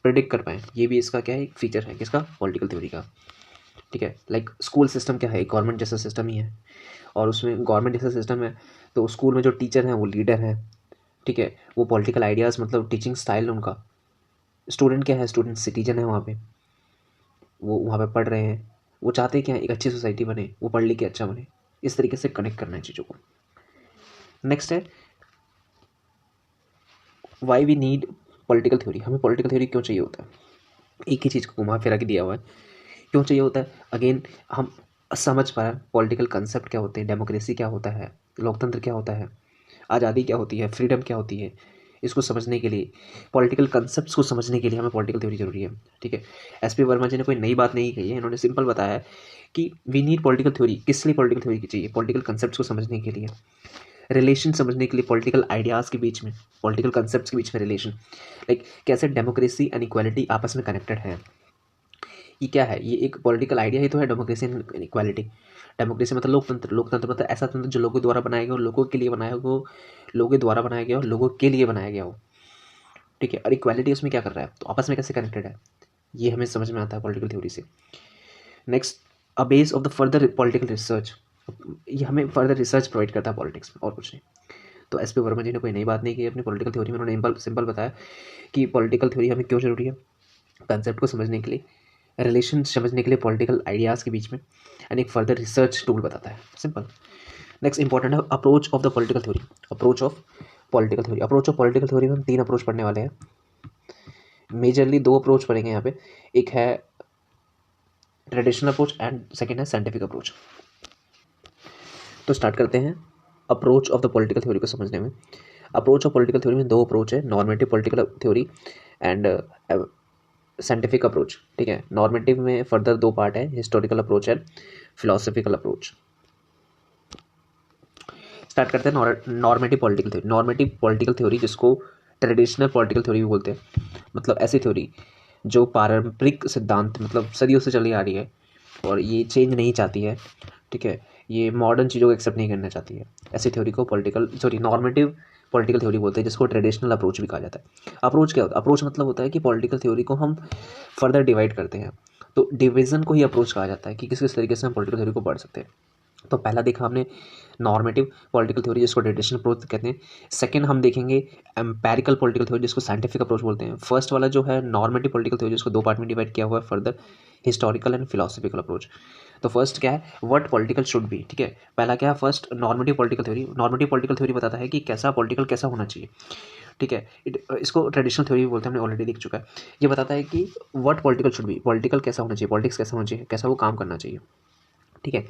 प्रिडिक्ट कर पाएँ, ये भी इसका क्या है? एक फीचर है किसका? पॉलिटिकल थ्योरी का। ठीक है, लाइक स्कूल सिस्टम क्या है? एक गवर्नमेंट जैसा सिस्टम ही है, और उसमें गवर्नमेंट जैसा सिस्टम है तो स्कूल में जो टीचर हैं वो लीडर हैं। ठीक है, वो पॉलिटिकल आइडियाज़, मतलब टीचिंग स्टाइल उनका। स्टूडेंट क्या है? स्टूडेंट सिटीजन है वहाँ पे, वो वहाँ पे पढ़ रहे हैं, वो चाहते हैं क्या? एक अच्छी सोसाइटी बने, वो पढ़ लिख के अच्छा बने। इस तरीके से कनेक्ट करना है चीज़ों को। नेक्स्ट है why we need political theory, हमें पॉलिटिकल थ्योरी क्यों चाहिए होता है? एक ही चीज़ को घुमा फिरा के दिया हुआ है, क्यों चाहिए होता है? अगेन हम समझ पाए पॉलिटिकल कंसेप्ट क्या होते हैं, डेमोक्रेसी क्या होता है, लोकतंत्र क्या होता है, आज़ादी क्या होती है, फ्रीडम क्या होती है, इसको समझने के लिए, पॉलिटिकल कंसेप्ट्स को समझने के लिए हमें पॉलिटिकल थ्योरी जरूरी है। ठीक है, एस.पी. वर्मा जी ने कोई नई बात नहीं कही है, इन्होंने सिंपल बताया है कि वी नीड पॉलिटिकल थ्योरी। किस लिए पॉलिटिकल थ्योरी की चाहिए? पॉलिटिकल कंसेप्ट्स को समझने के लिए, रिलेशन समझने के लिए, पॉलिटिकल आइडियाज़ के बीच में, पॉलिटिकल कंसेप्ट्स के बीच में रिलेशन, लाइक कैसे डेमोक्रेसी एंड इक्वालिटी आपस में कनेक्टेड है। ये क्या है? ये एक पॉलिटिकल आइडिया ही तो है, डेमोक्रेसी एंड इक्वालिटी। डेमोक्रेसी मतलब लोकतंत्र, लोकतंत्र मतलब ऐसा तंत्र जो लोगों द्वारा बनाया गया हो, लोगों के लिए बनाया हो, लोगों के द्वारा बनाया गया हो, लोगों के लिए बनाया गया हो। ठीक है, और इक्वालिटी उसमें क्या कर रहा है, तो आपस में कैसे कनेक्टेड है, ये हमें समझ में आता है पॉलिटिकल थ्योरी से। Next, a base of the further political research, ये हमें फर्दर रिसर्च प्रोवाइड करता है पॉलिटिक्स में, और कुछ नहीं। तो एस.पी. वर्मा जी ने कोई नई बात नहीं की अपनी पॉलिटिकल थ्योरी में, उन्होंने सिंपल बताया कि पॉलिटिकल थ्योरी हमें क्यों जरूरी है, कंसेप्ट को समझने के लिए, रिलेशन समझने के लिए पॉलिटिकल आइडियाज़ के बीच में, एंड एक फर्दर रिसर्च टूल बताता है, सिंपल। नेक्स्ट इंपॉर्टेंट है approach of the political theory, approach of political theory. Approach of political theory में हम 3 अप्रोच पढ़ने वाले हैं, मेजरली 2 अप्रोच पढ़ेंगे यहाँ पे, एक है ट्रेडिशनल अप्रोच एंड सेकेंड है साइंटिफिक अप्रोच। तो स्टार्ट करते हैं approach of the political theory को समझने में। अप्रोच ऑफ पॉलिटिकल थ्योरी में 2 अप्रोच है, normative political theory and scientific approach. ठीक है, नॉर्मेटिव में फर्दर 2 पार्ट है, historical approach and philosophical approach. Start करते हैं normative political theory. Normative political theory जिसको ट्रेडिशनल पॉलिटिकल थ्योरी भी बोलते हैं, मतलब ऐसी थ्योरी जो पारंपरिक सिद्धांत, मतलब सदियों से चली आ रही है और ये चेंज नहीं चाहती है। ठीक है, ये मॉडर्न चीज़ों को एक्सेप्ट नहीं करना चाहती है, ऐसी थ्योरी को नॉर्मेटिव पॉलिटिकल थ्योरी बोलते हैं, जिसको ट्रेडिशनल अप्रोच भी कहा जाता है। अप्रोच क्या होता है? अप्रोच मतलब होता है कि पॉलिटिकल थ्योरी को हम फर्दर डिवाइड करते हैं, तो डिवीजन को ही अप्रोच कहा जाता है कि किस किस तरीके से हम पॉलिटिकल थ्योरी को पढ़ सकते हैं। तो पहला देखा हमने नॉर्मेटिव पॉलिटिकल थ्योरी, जिसको ट्रेडिशनल अप्रोच कहते हैं। सेकंड हम देखेंगे एम्पेरिकल पॉलिटिकल थ्योरी, जिसको साइंटिफिक अप्रोच बोलते हैं। फर्स्ट वाला जो है नॉर्मेटिव पॉलिटिकल थ्योरी, जिसको 2 पार्ट में डिवाइड किया हुआ है, further historical and philosophical approach. तो फर्स्ट क्या है, व्हाट पॉलिटिकल शुड बी। ठीक है, पहला क्या है, first normative political theory. Normative political theory बताता है कि कैसा पॉलिटिकल कैसा होना चाहिए। ठीक है, इसको ट्रेडिशनल थ्योरी भी बोलते हैं, हमने ऑलरेडी देख चुका है। ये बताता है कि what political should be, political कैसा होना चाहिए, पॉलिटिक्स कैसा होना चाहिए, कैसा वो काम करना चाहिए। ठीक है,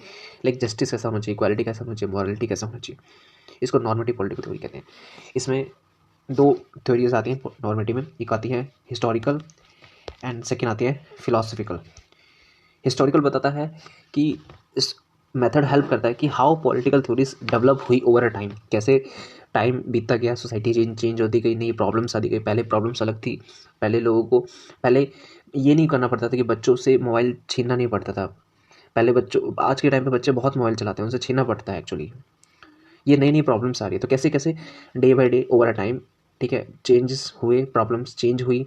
लाइक जस्टिस कैसा होना चाहिए, इक्वालिटी कैसा होना चाहिए, मॉरलिटी कैसा होना चाहिए, इसको नॉर्मेटिव पॉलिटिकल थ्योरी कहते हैं। इसमें 2 थ्योरीज आती हैं नॉर्मेटिव में, एक आती है हिस्टोरिकल एंड सेकेंड आती है फिलोसफिकल। हिस्टोरिकल बताता है कि इस मेथड हेल्प करता है कि हाउ पॉलिटिकल थ्योरीज डेवलप हुई ओवर अ टाइम, कैसे टाइम बीतता गया, सोसाइटी चेंज होती गई, नई प्रॉब्लम्स आती गई। पहले प्रॉब्लम्स अलग थी, पहले लोगों को पहले ये नहीं करना पड़ता था कि बच्चों से मोबाइल छीनना नहीं पड़ता था। पहले बच्चों, आज के टाइम पे बच्चे बहुत मोबाइल चलाते हैं, उनसे छीनना पड़ता है एक्चुअली। ये नई नई प्रॉब्लम्स आ रही है, तो कैसे कैसे day by day over a time, ठीक है, चेंजेस हुए, प्रॉब्लम्स चेंज हुई,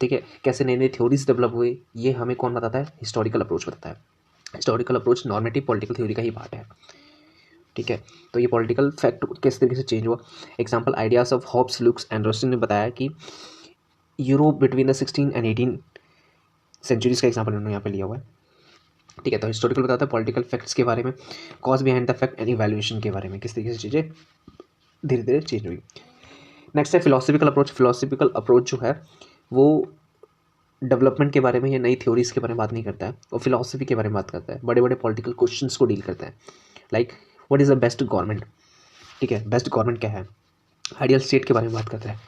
ठीक है, कैसे नए नए थ्योरीज डेवलप हुए, ये हमें कौन बताता है? हिस्टोरिकल अप्रोच बताता है। Historical approach normative political theory का ही पार्ट है, ठीक है। तो ये पॉलिटिकल फैक्ट किस तरीके से चेंज हुआ। Example ideas of Hobbes, Locke's and Ruskin ने बताया कि Europe between the 16 and 18 centuries का एग्जाम्पल उन्होंने यहाँ पे लिया हुआ है, ठीक है। तो हिस्टोरिकल बताता है पॉलिटिकल फैक्ट्स के बारे में, cause behind the fact and evaluation के बारे में, किस तरीके से चीज़ें धीरे धीरे चेंज हुई। नेक्स्ट है फिलोसफिकल अप्रोच। फिलोसफिकल अप्रोच जो है वो डेवलपमेंट के बारे में या नई थ्योरीज के बारे में बात नहीं करता है, वो फिलोसफी के बारे में बात करता है, बड़े बड़े पॉलिटिकल क्वेश्चंस को डील करता है। Like what is the best government, ठीक है, बेस्ट गवर्नमेंट क्या है, आइडियल स्टेट के बारे में बात करता है,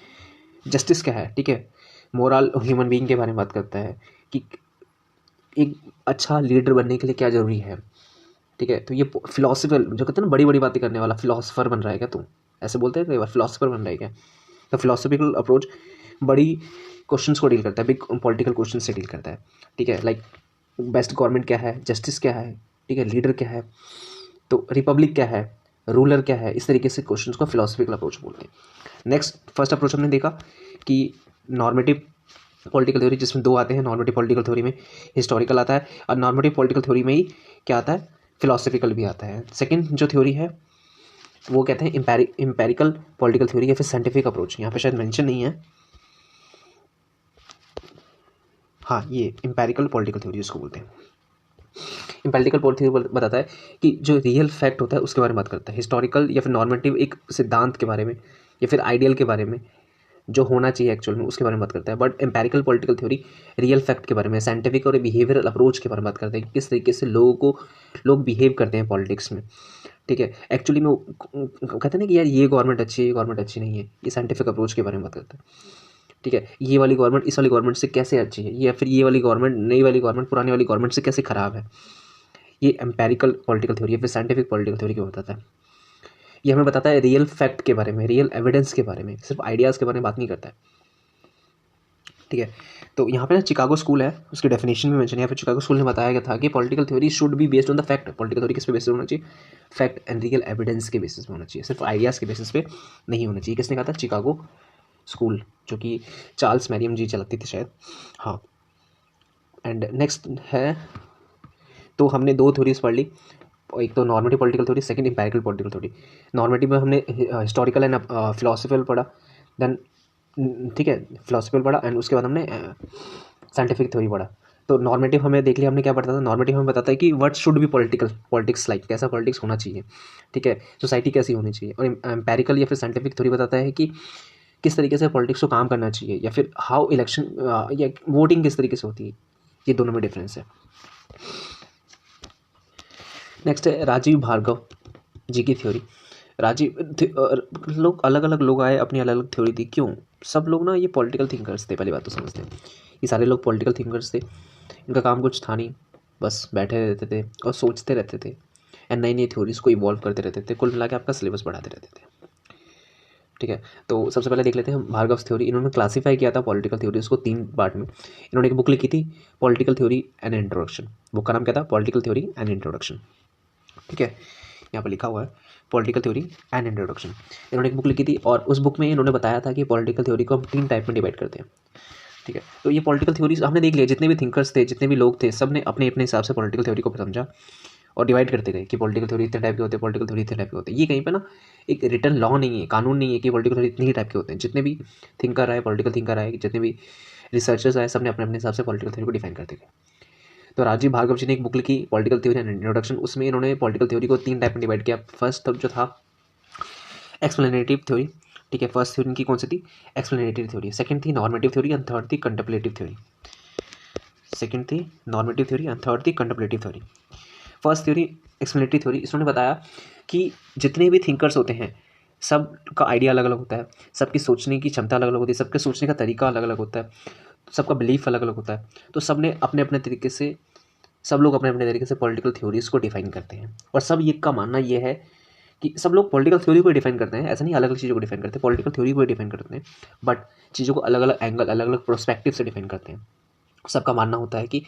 जस्टिस क्या है, ठीक है, मोरल ह्यूमन बीइंग के बारे में बात करता है कि एक अच्छा लीडर बनने के लिए क्या ज़रूरी है, ठीक है। तो ये फिलोसफिकल, जो कहते हैं ना बड़ी बड़ी बातें करने वाला, फिलोसफर बन रहा है क्या तुम, ऐसे बोलते हैं कई बार, फिलोसफर बन रहा है क्या। तो फिलोसफिकल अप्रोच बड़ी क्वेश्चंस को डील करता है, बिग पॉलिटिकल क्वेश्चन से डील करता है, ठीक है। लाइक बेस्ट गवर्नमेंट क्या है, जस्टिस क्या है, ठीक है, लीडर क्या है, तो रिपब्लिक क्या है, रूलर क्या है, इस तरीके से क्वेश्चंस को फिलोसफिकल अप्रोच बोलते हैं। नेक्स्ट फर्स्ट अप्रोच हमने देखा कि नॉर्मेटिव पॉलिटिकल थ्योरी, जिसमें दो आते हैं, नॉर्मेटिव पॉलिटिकल थ्योरी में हिस्टोरिकल आता है, और नॉर्मेटिव पॉलिटिकल थ्योरी में ही क्या आता है, फिलोसफिकल भी आता है। सेकंड जो थ्योरी है वो कहते हैं इम्पेरिकल पॉलिटिकल थ्योरी या फिर साइंटिफिक अप्रोच, यहाँ पे शायद मेंशन नहीं है, हाँ ये इम्पेरिकल पॉलिटिकल थ्योरी इसको बोलते हैं। इम्पेरिकल पॉलिटिकल थ्योरी बताता है कि जो रियल फैक्ट होता है उसके बारे में बात करता है। हिस्टोरिकल या फिर नॉर्मेटिव एक सिद्धांत के बारे में या फिर आइडियल के बारे में, जो होना चाहिए एक्चुअल में, उसके बारे में बात करता है। But empirical political theory real fact के बारे में, साइंटिफिक और बिहेवियरल अप्रोच के बारे में बात करते हैं कि किस तरीके से लोग बिहेव करते हैं पॉलिटिक्स में, ठीक है। एक्चुअली में कहते हैं ना कि यार ये गवर्नमेंट अच्छी है, ये गवर्नमेंट अच्छी नहीं है, ये साइंटिफिक अप्रोच के बारे में बात करता है, ठीक है। ये वाली गवर्नमेंट इस वाली गवर्नमेंट से कैसे अच्छी है, या फिर ये वाली गवर्नमेंट नई वाली गवर्नमेंट पुरानी वाली गवर्नमेंट से कैसे ख़राब है, ये एम्पेरिकल पॉलिटिकल थ्योरी या फिर साइंटिफिक पॉलिटिकल थ्योरी को बताता है। ये हमें बताता है रियल फैक्ट के बारे में, रियल एविडेंस के बारे में, सिर्फ आइडियाज़ के बारे में बात नहीं करता है, ठीक है। तो यहाँ पे ना चिकागो स्कूल है, उसकी डेफिनेशन में मेंशन है, या फिर चिकागो स्कूल ने बताया गया था कि political theory should be based on the fact. Political theory किस पे बेस्ड होना चाहिए, फैक्ट एंड रियल एविडेंस के बेसिस पे होना चाहिए, सिर्फ आइडियाज़ के बेसिस पे नहीं होना चाहिए। किसने कहा था, चिकागो स्कूल, जो कि चार्ल्स मैरियम जी चलाती थी शायद, हाँ। एंड नेक्स्ट है, तो हमने दो थ्योरीज पढ़ ली, एक तो normative political theory, second empirical political theory. Normative में हमने हिस्टोरिकल एंड फिलोसफिकल पढ़ा, देन ठीक है, फिलोसफिकल पढ़ा, एंड उसके बाद हमने साइंटिफिक थ्योरी पढ़ा। तो नॉर्मेटिव हमें देख लिया हमने क्या पढ़ता था। नॉर्मेटिव हमें बताता है कि what should be politics like, कैसा पॉलिटिक्स होना चाहिए, ठीक है, सोसाइटी कैसी होनी चाहिए। और एम्पेरिकल या फिर साइंटिफिक थ्योरी बताता है कि किस तरीके से पॉलिटिक्स को काम करना चाहिए, या फिर हाउ इलेक्शन या वोटिंग किस तरीके से होती है, ये दोनों में डिफरेंस है। नेक्स्ट है राजीव भार्गव जी की थ्योरी। लोग अलग अलग लोग आए, अपनी अलग अलग थ्योरी दी, क्यों, सब लोग ना ये पॉलिटिकल थिंकर्स थे, पहली बात तो समझते हैं, ये सारे लोग पॉलिटिकल थिंकर्स थे, इनका काम कुछ था नहीं, बस बैठे रहते थे और सोचते रहते थे, एंड नई नई थ्योरीज को इवॉल्व करते रहते थे, कुल मिला के आपका सिलेबस बढ़ाते रहते थे, ठीक है। तो सबसे पहले देख लेते हैं भार्गव थ्योरी। इन्होंने क्लासीफाई किया था पॉलिटिकल थ्योरीज को 3 पार्ट में। इन्होंने एक बुक लिखी थी, political theory and introduction. Book का नाम क्या था, पॉलिटिकल थ्योरी एंड इंट्रोडक्शन, ठीक है, यहाँ पर लिखा हुआ है पॉलिटिकल थ्योरी एंड इंट्रोडक्शन। इन्होंने एक बुक लिखी थी, और उस बुक में इन्होंने बताया था कि पॉलिटिकल थ्योरी को हम 3 टाइप में डिवाइड करते हैं, ठीक है। तो ये पॉलिटिकल थ्योरीज हमने देख लिया, जितने भी थिंकर्स थे, जितने भी लोग थे, सब ने अपने अपने हिसाब से पॉलिटिकल थ्योरी को समझा और डिवाइड करते गए कि पॉलिटिकल थ्योरी इतने टाइप के होते हैं, पॉलिटिकल थ्योरी इतने टाइप के होते हैं। ये कहीं पे ना एक रिटन लॉ नहीं है, कानून नहीं है कि पॉलिटिकल थ्योरी इतने ही टाइप के होते हैं। जितने भी थिंकर आए, पॉलिटिकल थिंकर आए, जितने भी रिसर्चर्स आए, सब ने अपने अपने हिसाब से पॉलिटिकल थ्योरी को डिफाइन करते गए। तो राजीव भार्गव जी ने एक बुक लिखी, पॉलिटिकल थ्योरी एंड इंट्रोडक्शन। उसमें इन्होंने पॉलिटिकल थ्योरी को 3 टाइप में डिवाइड किया। फर्स्ट जो था एक्सप्लेनेटिव थ्योरी, ठीक है, फर्स्ट थ्योरी की कौन सी थी, एक्सप्लेनेटरी थ्योरी। सेकंड थी नॉर्मेटिव थ्योरी, एंड थर्ड थी कंटेम्पलेटिव थ्योरी। सेकंड थी नॉर्मेटिव थ्योरी एंड थर्ड थी contemplative theory. First theory explanatory theory, इसने बताया कि जितने भी थिंकर्स होते हैं, सब का आइडिया अलग अलग होता है, सबकी सोचने की क्षमता अलग अलग होती है, सबके सोचने का तरीका अलग अलग होता है, सबका बिलीफ अलग अलग होता है। तो सब ने अपने अपने तरीके से, सब लोग अपने अपने तरीके से पॉलिटिकल थ्योरीज को डिफाइन करते हैं, और सब ये का मानना ये है कि सब लोग पॉलिटिकल थ्योरी को डिफाइन करते हैं, ऐसा नहीं अलग अलग चीज़ों को डिफाइन करते हैं, पॉलिटिकल थ्योरी को डिफाइन करते हैं, बट चीज़ों को अलग अलग एंगल, अलग अलग प्रोस्पेक्टिव से डिफाइन करते हैं। सबका मानना होता है कि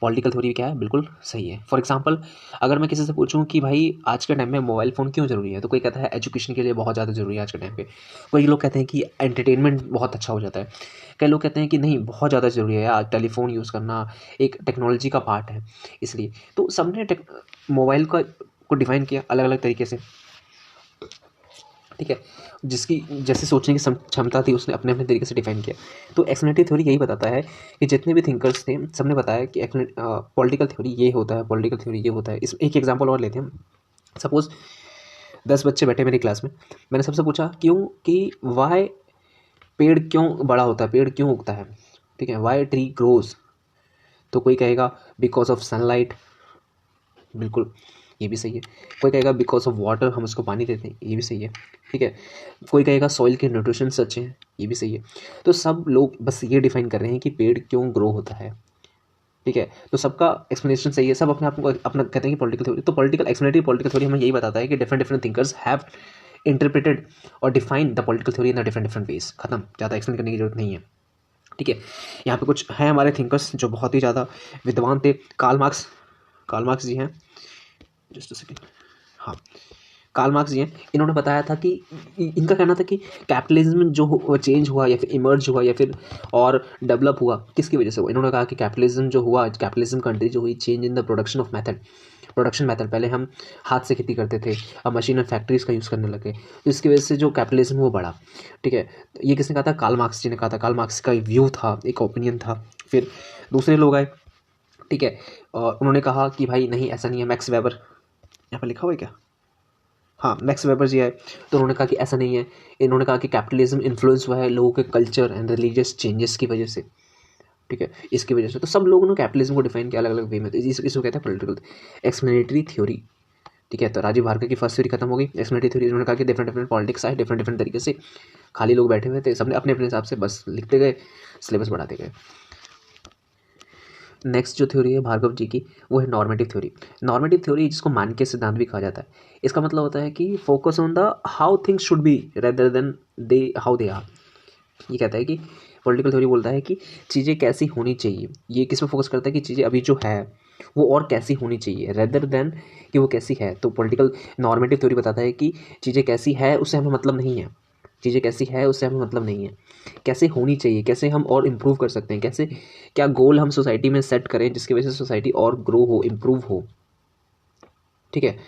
पॉलिटिकल थ्योरी क्या है, बिल्कुल सही है। फॉर एग्जांपल, अगर मैं किसी से पूछूं कि भाई आज के टाइम में मोबाइल फ़ोन क्यों ज़रूरी है, तो कोई कहता है एजुकेशन के लिए बहुत ज़्यादा ज़रूरी है आज के टाइम पे। कोई लोग कहते हैं कि एंटरटेनमेंट बहुत अच्छा हो जाता है। कई लोग कहते हैं कि नहीं, बहुत ज़्यादा ज़रूरी है आज टेलीफोन यूज़ करना, एक टेक्नोलॉजी का पार्ट है इसलिए। तो सबने मोबाइल का को डिफाइन किया अलग अलग तरीके से, ठीक है। जिसकी जैसे सोचने की क्षमता थी उसने अपने अपने तरीके से डिफाइन किया। तो एक्सप्लेनेटरी थ्योरी यही बताता है कि जितने भी थिंकर्स थे सबने बताया कि पॉलिटिकल थ्योरी ये होता है, पॉलिटिकल थ्योरी ये होता है। इस एक एग्जांपल और लेते हैं। सपोज 10 बच्चे बैठे मेरी क्लास में, मैंने सबसे पूछा क्यों कि वाई पेड़ क्यों बड़ा होता है, पेड़ क्यों उगता है, ठीक है, वाई ट्री ग्रोज। तो कोई कहेगा बिकॉज ऑफ सनलाइट, बिल्कुल ये भी सही है। कोई कहेगा बिकॉज ऑफ वाटर, हम उसको पानी देते हैं, ये भी सही है, ठीक है। कोई कहेगा सॉइल के न्यूट्रिशंस अच्छे हैं, ये भी सही है। तो सब लोग बस ये डिफाइन कर रहे हैं कि पेड़ क्यों ग्रो होता है, ठीक है। तो सबका एक्सप्लेनेशन सही है, सब अपने आप को अपना कहते हैं कि पॉलिटिकल थ्योरी। तो पॉलिटिकल एक्सप्लेनेटरी पॉलिटिकल थ्योरी हमें यही बताता है कि different different thinkers have interpreted और define the political theory in the different different ways. खत्म, ज़्यादा एक्सप्लेन करने की जरूरत नहीं है, ठीक है। यहाँ पे कुछ हैं हमारे थिंकर्स जो बहुत ही ज़्यादा विद्वान थे। कार्ल मार्क्स जी हैं, जस्ट अ सेकेंड, हाँ, कार्ल मार्क्स जी हैं। इन्होंने बताया था कि इनका कहना था कि कैपिटलिज्म जो चेंज हुआ या फिर इमर्ज हुआ या फिर और डेवलप हुआ, किसकी वजह से हुआ। इन्होंने कहा कि कैपिटलिज्म जो हुआ, कैपिटलिज्म कंट्री जो हुई, change in the production of method, production method. पहले हम हाथ से खेती करते थे, अब मशीन और फैक्ट्रीज का यूज़ करने लगे, तो इसकी वजह से जो कैपिटलिज्म वो बढ़ा, ठीक है। ये किसने कहा था, कार्ल मार्क्स जी ने कहा था। कार्ल मार्क्स का व्यू था, एक ओपिनियन था। फिर दूसरे लोग आए, ठीक है, और उन्होंने कहा कि भाई नहीं ऐसा नहीं है। मैक्स वेबर, यहाँ पर लिखा हुआ है क्या, हाँ, मैक्स वेबर जी आए, तो उन्होंने कहा कि ऐसा नहीं है। इन्होंने कहा कि कैपिटलिज्म इन्फ्लुएंस हुआ है लोगों के कल्चर एंड रिलीजियस चेंजेस की वजह से, ठीक है, इसकी वजह से। तो सब लोगों ने कैपिटलिज्म को डिफाइन किया अलग अलग वे में, तो इसको कहते हैं पॉलिटिकल एक्सप्लेनेटरी थ्योरी, ठीक है। तो राजीव भार्गव की फर्स्ट थ्योरी खत्म हो गई, एक्सप्लेनेटरी थ्योरी। उन्होंने कहा कि डिफरेंट डिफरेंट पॉलिटिक्स आए, डिफरेंट डिफरेंट तरीके से, खाली लोग बैठे हुए थे, सबने अपने अपने हिसाब से बस लिखते गए, सिलेबस बढ़ाते गए। नेक्स्ट जो थ्योरी है भार्गव जी की, वो है नॉर्मेटिव थ्योरी। नॉर्मेटिव थ्योरी जिसको मानकीय सिद्धांत भी कहा जाता है, इसका मतलब होता है कि focus on the how things should be rather than they how they are. ये कहता है कि पॉलिटिकल थ्योरी बोलता है कि चीज़ें कैसी होनी चाहिए, ये किस पे फोकस करता है कि चीज़ें अभी जो है वो और कैसी होनी चाहिए रेदर देन कि वो कैसी है। तो पॉलिटिकल नॉर्मेटिव थ्योरी बताता है कि चीज़ें कैसी है उससे हमें मतलब नहीं है, चीज़ें कैसी है उससे हमें मतलब नहीं है, कैसे होनी चाहिए, कैसे हम और इम्प्रूव कर सकते हैं, कैसे क्या गोल हम सोसाइटी में सेट करें जिसकी वजह से सोसाइटी और ग्रो हो, इम्प्रूव हो, ठीक है।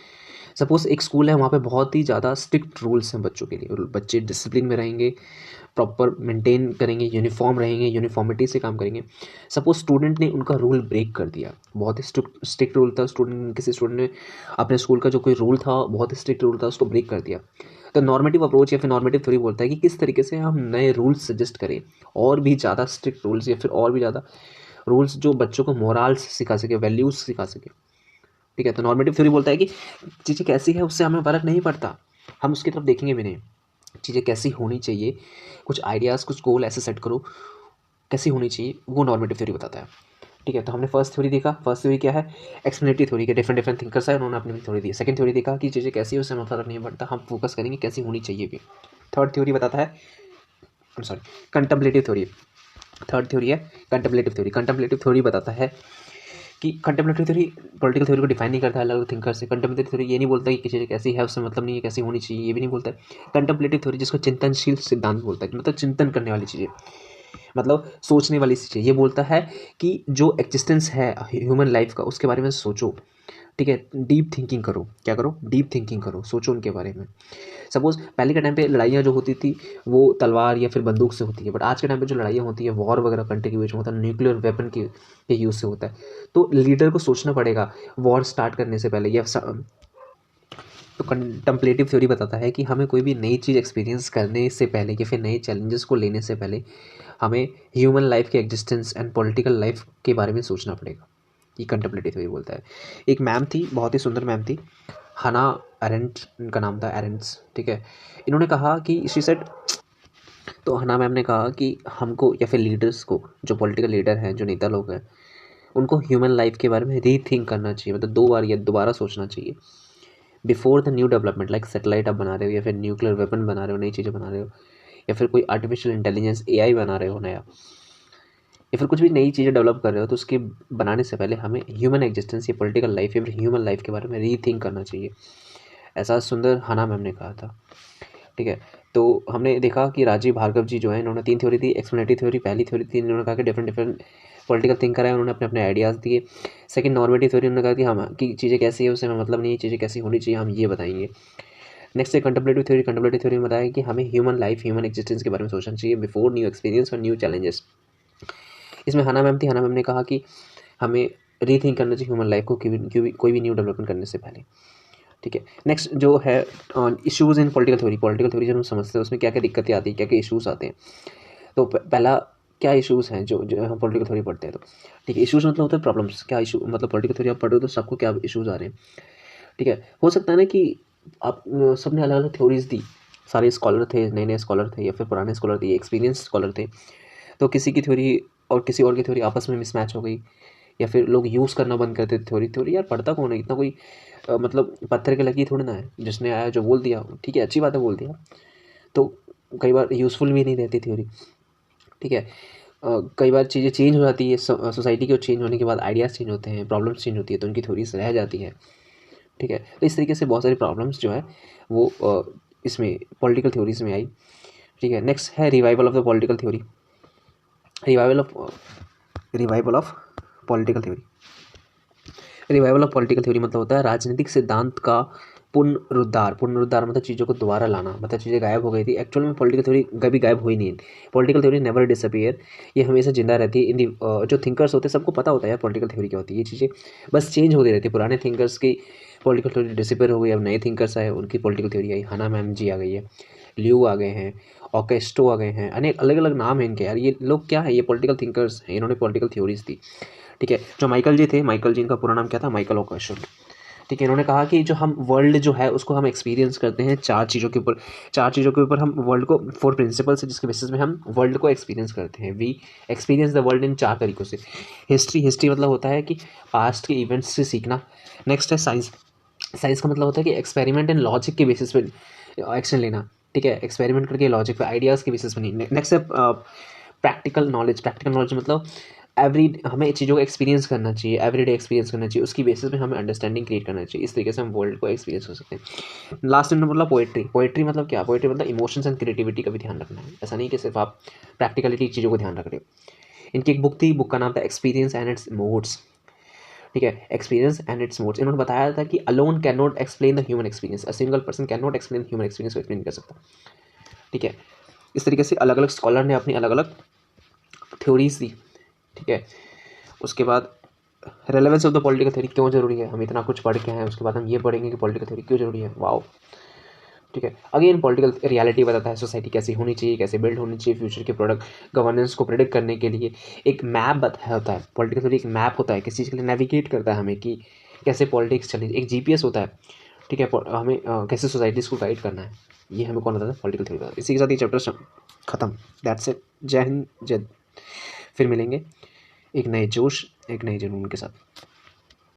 सपोज एक स्कूल है, वहाँ पे बहुत ही ज़्यादा स्ट्रिक्ट रूल्स हैं बच्चों के लिए, और बच्चे डिसिप्लिन में रहेंगे, प्रॉपर मेंटेन करेंगे, यूनिफॉर्म रहेंगे, यूनिफॉर्मिटी से काम करेंगे। सपोज स्टूडेंट ने उनका रूल ब्रेक कर दिया, बहुत ही स्ट्रिक्ट रूल था, किसी स्टूडेंट ने अपने स्कूल का जो कोई रूल था, बहुत ही स्ट्रिक्ट रूल था, उसको ब्रेक कर दिया। तो नॉर्मेटिव अप्रोच या फिर नॉर्मेटिव थ्योरी बोलता है कि किस तरीके से हम नए रूल्स सजेस्ट करें, और भी ज़्यादा स्ट्रिक्ट रूल्स या फिर और भी ज़्यादा रूल्स जो बच्चों को मोरल्स सिखा सके, वैल्यूज़ सिखा सके, ठीक है। तो नॉर्मेटिव थ्योरी बोलता है कि चीज़ें कैसी है उससे हमें फ़र्क नहीं पड़ता, हम उसकी तरफ देखेंगे भी नहीं, चीज़ें कैसी होनी चाहिए, कुछ आइडियाज़, कुछ गोल ऐसे सेट करो कैसी होनी चाहिए, वो नॉर्मेटिव थ्योरी बताता है, ठीक है। तो हमने फर्स्ट थ्योरी देखा, फर्स्ट थ्योरी क्या है, एक्सप्लेनेटरी थ्योरी के डिफरेंट डिफरेंट थिंकर्स है, उन्होंने अपनी थ्योरी दी। सेकंड थ्योरी देखा कि चीज़ें कैसी है उससे हमें फ़र्क नहीं पड़ता, हम फोकस करेंगे कैसी होनी चाहिए भी। थर्ड थ्योरी बताता है, sorry, contemplative theory. Third theory है कंटेम्पलेटिव थ्योरी। कंटेम्पलेटिव थ्योरी बताता है कि कंटेम्पलेटिव थ्योरी पॉलिटिकल थ्योरी को डिफाइन नहीं करता है अलग अलग थिंकर से। कंटेम्पलेटिव थ्योरी ये नहीं बोलता कि चीज़ें कैसी है उससे मतलब नहीं है, कैसी होनी चाहिए ये भी नहीं बोलता है। कंटेम्पलेटिव थ्योरी जिसको चिंतनशील सिद्धांत बोलता है, मतलब चिंतन करने वाली चीज़ें, मतलब सोचने वाली चीज़ें, ये बोलता है कि जो एग्जिस्टेंस है ह्यूमन लाइफ का उसके बारे में सोचो, ठीक है, डीप थिंकिंग करो, क्या करो, डीप थिंकिंग करो, सोचो उनके बारे में। सपोज पहले के टाइम पे लड़ाइयाँ जो होती थी वो तलवार या फिर बंदूक से होती है, बट आज के टाइम पे जो लड़ाइयाँ होती है वॉर वगैरह कंट्री के बीच में होता है, न्यूक्लियर वेपन के यूज़ से होता है। तो लीडर को सोचना पड़ेगा वॉर स्टार्ट करने से पहले या तो कंटेम्पलेटिव थ्योरी बताता है कि हमें कोई भी नई चीज़ एक्सपीरियंस करने से पहले या फिर नए चैलेंजेस को लेने से पहले हमें ह्यूमन लाइफ के एग्जिस्टेंस एंड पॉलिटिकल लाइफ के बारे में सोचना पड़ेगा। ये कंटेम्पलेटिव थ्योरी बोलता है। एक मैम थी, बहुत ही सुंदर मैम थी, हना अरेंट इनका नाम था, अरेंट्स, ठीक है। इन्होंने कहा कि शी सेड, तो हना मैम ने कहा कि हमको या फिर लीडर्स को, जो पॉलिटिकल लीडर हैं, जो नेता लोग हैं, उनको ह्यूमन लाइफ के बारे में रीथिंक करना चाहिए, मतलब 2 बार या दोबारा सोचना चाहिए। Before the new development, like satellite आप बना रहे हो या फिर न्यूक्लियर वेपन बना रहे हो, नई चीज़ें बना रहे हो, या फिर कोई आर्टिफिशियल इंटेलिजेंस AI बना रहे हो नया, या फिर कुछ भी नई चीज़ें डेवलप कर रहे हो, तो उसके बनाने से पहले हमें ह्यूमन एग्जिस्टेंस या पॉलिटिकल लाइफ या फिर ह्यूमन लाइफ के बारे में रीथिंक करना चाहिए। ऐसा सुंदर हाना मैम ने कहा था। ठीक है, तो हमने देखा कि राजीव भार्गव जी जो है, इन्होंने 3 थ्योरी दी। एक्सप्लेनेटरी थ्योरी पहली थ्योरी थी, इन्होंने कहा कि डिफरेंट डिफरेंट पॉलिटिकल थिंकर है, उन्होंने अपने अपने आइडियाज़ दिए। सेकंड नॉर्मेटिव थ्योरी, उन्होंने कहा कि हम कि चीज़ें कैसी है उससे हमें मतलब नहीं है, चीज़ें कैसी होनी चाहिए हम ये बताएंगे। नेक्स्ट है कंटेम्पलेटिव थ्योरी। कंटेम्पलेटिव थ्योरी में बताया कि हमें ह्यूमन लाइफ, ह्यूमन एग्जिस्टेंस के बारे में सोचना चाहिए बिफोर न्यू एक्सपीरियंस और न्यू चैलेंजेस। इसमें हाना मैम थी। हाना मैम ने कहा कि हमें रीथिंक करना चाहिए ह्यूमन लाइफ को कोई भी न्यू डेवलपमेंट करने से पहले। ठीक है, नेक्स्ट जो है इश्यूज़ इन पॉलिटिकल थ्योरी। पॉलिटिकल थ्योरी जब हम समझते हैं उसमें क्या क्या दिक्कतें आती हैं, क्या क्या इश्यूज़ आते हैं। तो पहला क्या इश्यूज़ हैं जो जो हम पॉलिटिकल थ्योरी पढ़ते हैं तो। ठीक है, इश्यूज़ मतलब होता है प्रॉब्लम्स। क्या इशू मतलब पॉलिटिकल थ्योरी आप पढ़ रहे हो तो सबको क्या इश्यूज़ आ रहे हैं। ठीक है, हो सकता है ना कि आप सबने अलग अलग थ्योरीज दी, सारे स्कॉलर थे, नए नए स्कॉलर थे या फिर पुराने स्कॉलर थे, एक्सपीरियंस स्कॉलर थे, तो किसी की थ्योरी और किसी और की थ्योरी आपस में मिसमैच हो गई, या फिर लोग यूज़ करना बंद करते थे थ्योरी। थ्योरी यार पढ़ता कौन है, इतना कोई मतलब पत्थर के लगी थोड़ी ना है, जिसने आया जो बोल दिया, ठीक है अच्छी बात है बोल दिया, तो कई बार यूज़फुल भी नहीं रहती थ्योरी। ठीक है, कई बार चीज़ें चेंज हो जाती है, सोसाइटी के चेंज होने के बाद आइडियाज़ चेंज होते हैं, प्रॉब्लम्स चेंज होती है, तो उनकी थ्योरीज रह जाती है। ठीक है, तो इस तरीके से बहुत सारी प्रॉब्लम्स जो है वो इसमें पॉलिटिकल थ्योरीज में आई। ठीक है, नेक्स्ट है revival of the political theory. Revival of political theory. Revival of political theory मतलब होता है राजनीतिक सिद्धांत का पुनरुद्धार। पुनरुद्धार मतलब चीज़ों को दोबारा लाना, मतलब चीज़ें गायब हो गई थी। एक्चुअल में पॉलिटिकल थ्योरी कभी गायब हुई नहीं है। पॉलिटिकल थ्योरी नेवर डिसअपियर, ये हमेशा जिंदा रहती है। इन दी जो थिंकर्स होते हैं सबको पता होता है यार पॉलिटिकल थ्योरी क्या होती है, ये चीज़ें बस चेंज होती रहती है। पुराने थिंकर्स की पॉलिटिकल थ्योरी डिसअपियर हो गई, अब नए थिंकर्स आए, उनकी पॉलिटिकल थ्योरी आई। हाना मैम जी आ गई है, ल्यू आ गए हैं, ऑकेस्टो आ गए हैं, अनेक अलग अलग नाम है इनके यार। ये लोग क्या है, ये पॉलिटिकल थिंकर्स हैं, इन्होंने पॉलिटिकल थ्योरीज दी। ठीक है, जो माइकल जी थे, माइकल जी इनका पूरा नाम क्या था, माइकल ऑकेस्टो। ठीक है, इन्होंने कहा कि जो हम वर्ल्ड जो है उसको हम एक्सपीरियंस करते हैं चार चीज़ों के ऊपर। चार चीज़ों के ऊपर हम वर्ल्ड को, 4 प्रिंसिपल्स है जिसके बेसिस में हम वर्ल्ड को एक्सपीरियंस करते हैं। We experience the world in 4 तरीक़ों से। हिस्ट्री मतलब होता है कि पास्ट के इवेंट्स से सीखना। नेक्स्ट है साइंस। साइंस का मतलब होता है कि एक्सपेरिमेंट एंड लॉजिक के बेसिस पे एक्शन लेना। ठीक है, एक्सपेरिमेंट करके लॉजिक पे, आइडियाज़ के बेसिस पे नहीं। नेक्स्ट है प्रैक्टिकल नॉलेज। प्रैक्टिकल नॉलेज मतलब हमें चीज़ों को एक्सपीरियंस करना चाहिए, एवरीडे एक्सपीरियंस करना चाहिए, उसकी बेसिस पे हमें अंडरस्टैंडिंग क्रिएट करना चाहिए। इस तरीके से हम वर्ल्ड को एक्सपीरियंस हो सकते हैं। लास्ट में मतलब पोएट्री। पोएट्री मतलब क्या, पोएट्री मतलब इमोशंस एंड क्रिएटिविटी का भी ध्यान रखना है। ऐसा नहीं कि सिर्फ आप प्रैक्टिकलिटी चीज़ों को ध्यान रख रहे हो। इनकी एक बुक थी, बुक का नाम था एक्सपीरियंस एंड इट्स मोड्स। ठीक है, एक्सपीरियंस एंड इट्स मोड्स। इन्होंने बताया था कि alone can not explain the human experience, a single person can not explain human experience को एक्सप्लेन कर सकता। ठीक है, इस तरीके से अलग अलग स्कॉलर ने अपनी अलग अलग थ्योरीज दी। ठीक है, उसके बाद relevance of the political theory क्यों जरूरी है, हम इतना कुछ पढ़ के हैं, उसके बाद हम ये पढ़ेंगे कि पॉलिटिकल थ्योरी क्यों जरूरी है। वाओ। ठीक है, अगेन पॉलिटिकल रियलिटी बताता है सोसाइटी कैसी होनी चाहिए, कैसे बिल्ड होनी चाहिए, फ्यूचर के प्रोडक्ट गवर्नेंस को प्रेडिक्ट करने के लिए एक मैप बताया होता है। पॉलिटिकल थ्योरी एक मैप होता है, किसी चीज़ के लिए नेविगेट करता है हमें कि कैसे पॉलिटिक्स चले। एक GPS होता है। ठीक है, हमें कैसे सोसाइटीज़ को गाइड करना है, ये हमें कौन बताता है, पॉलिटिकल थ्योरी बताता है। इसी के साथ ये चैप्टर खत्म। That's it. जय हिंद, जय। फिर मिलेंगे एक नए जोश, एक नए जुनून के साथ।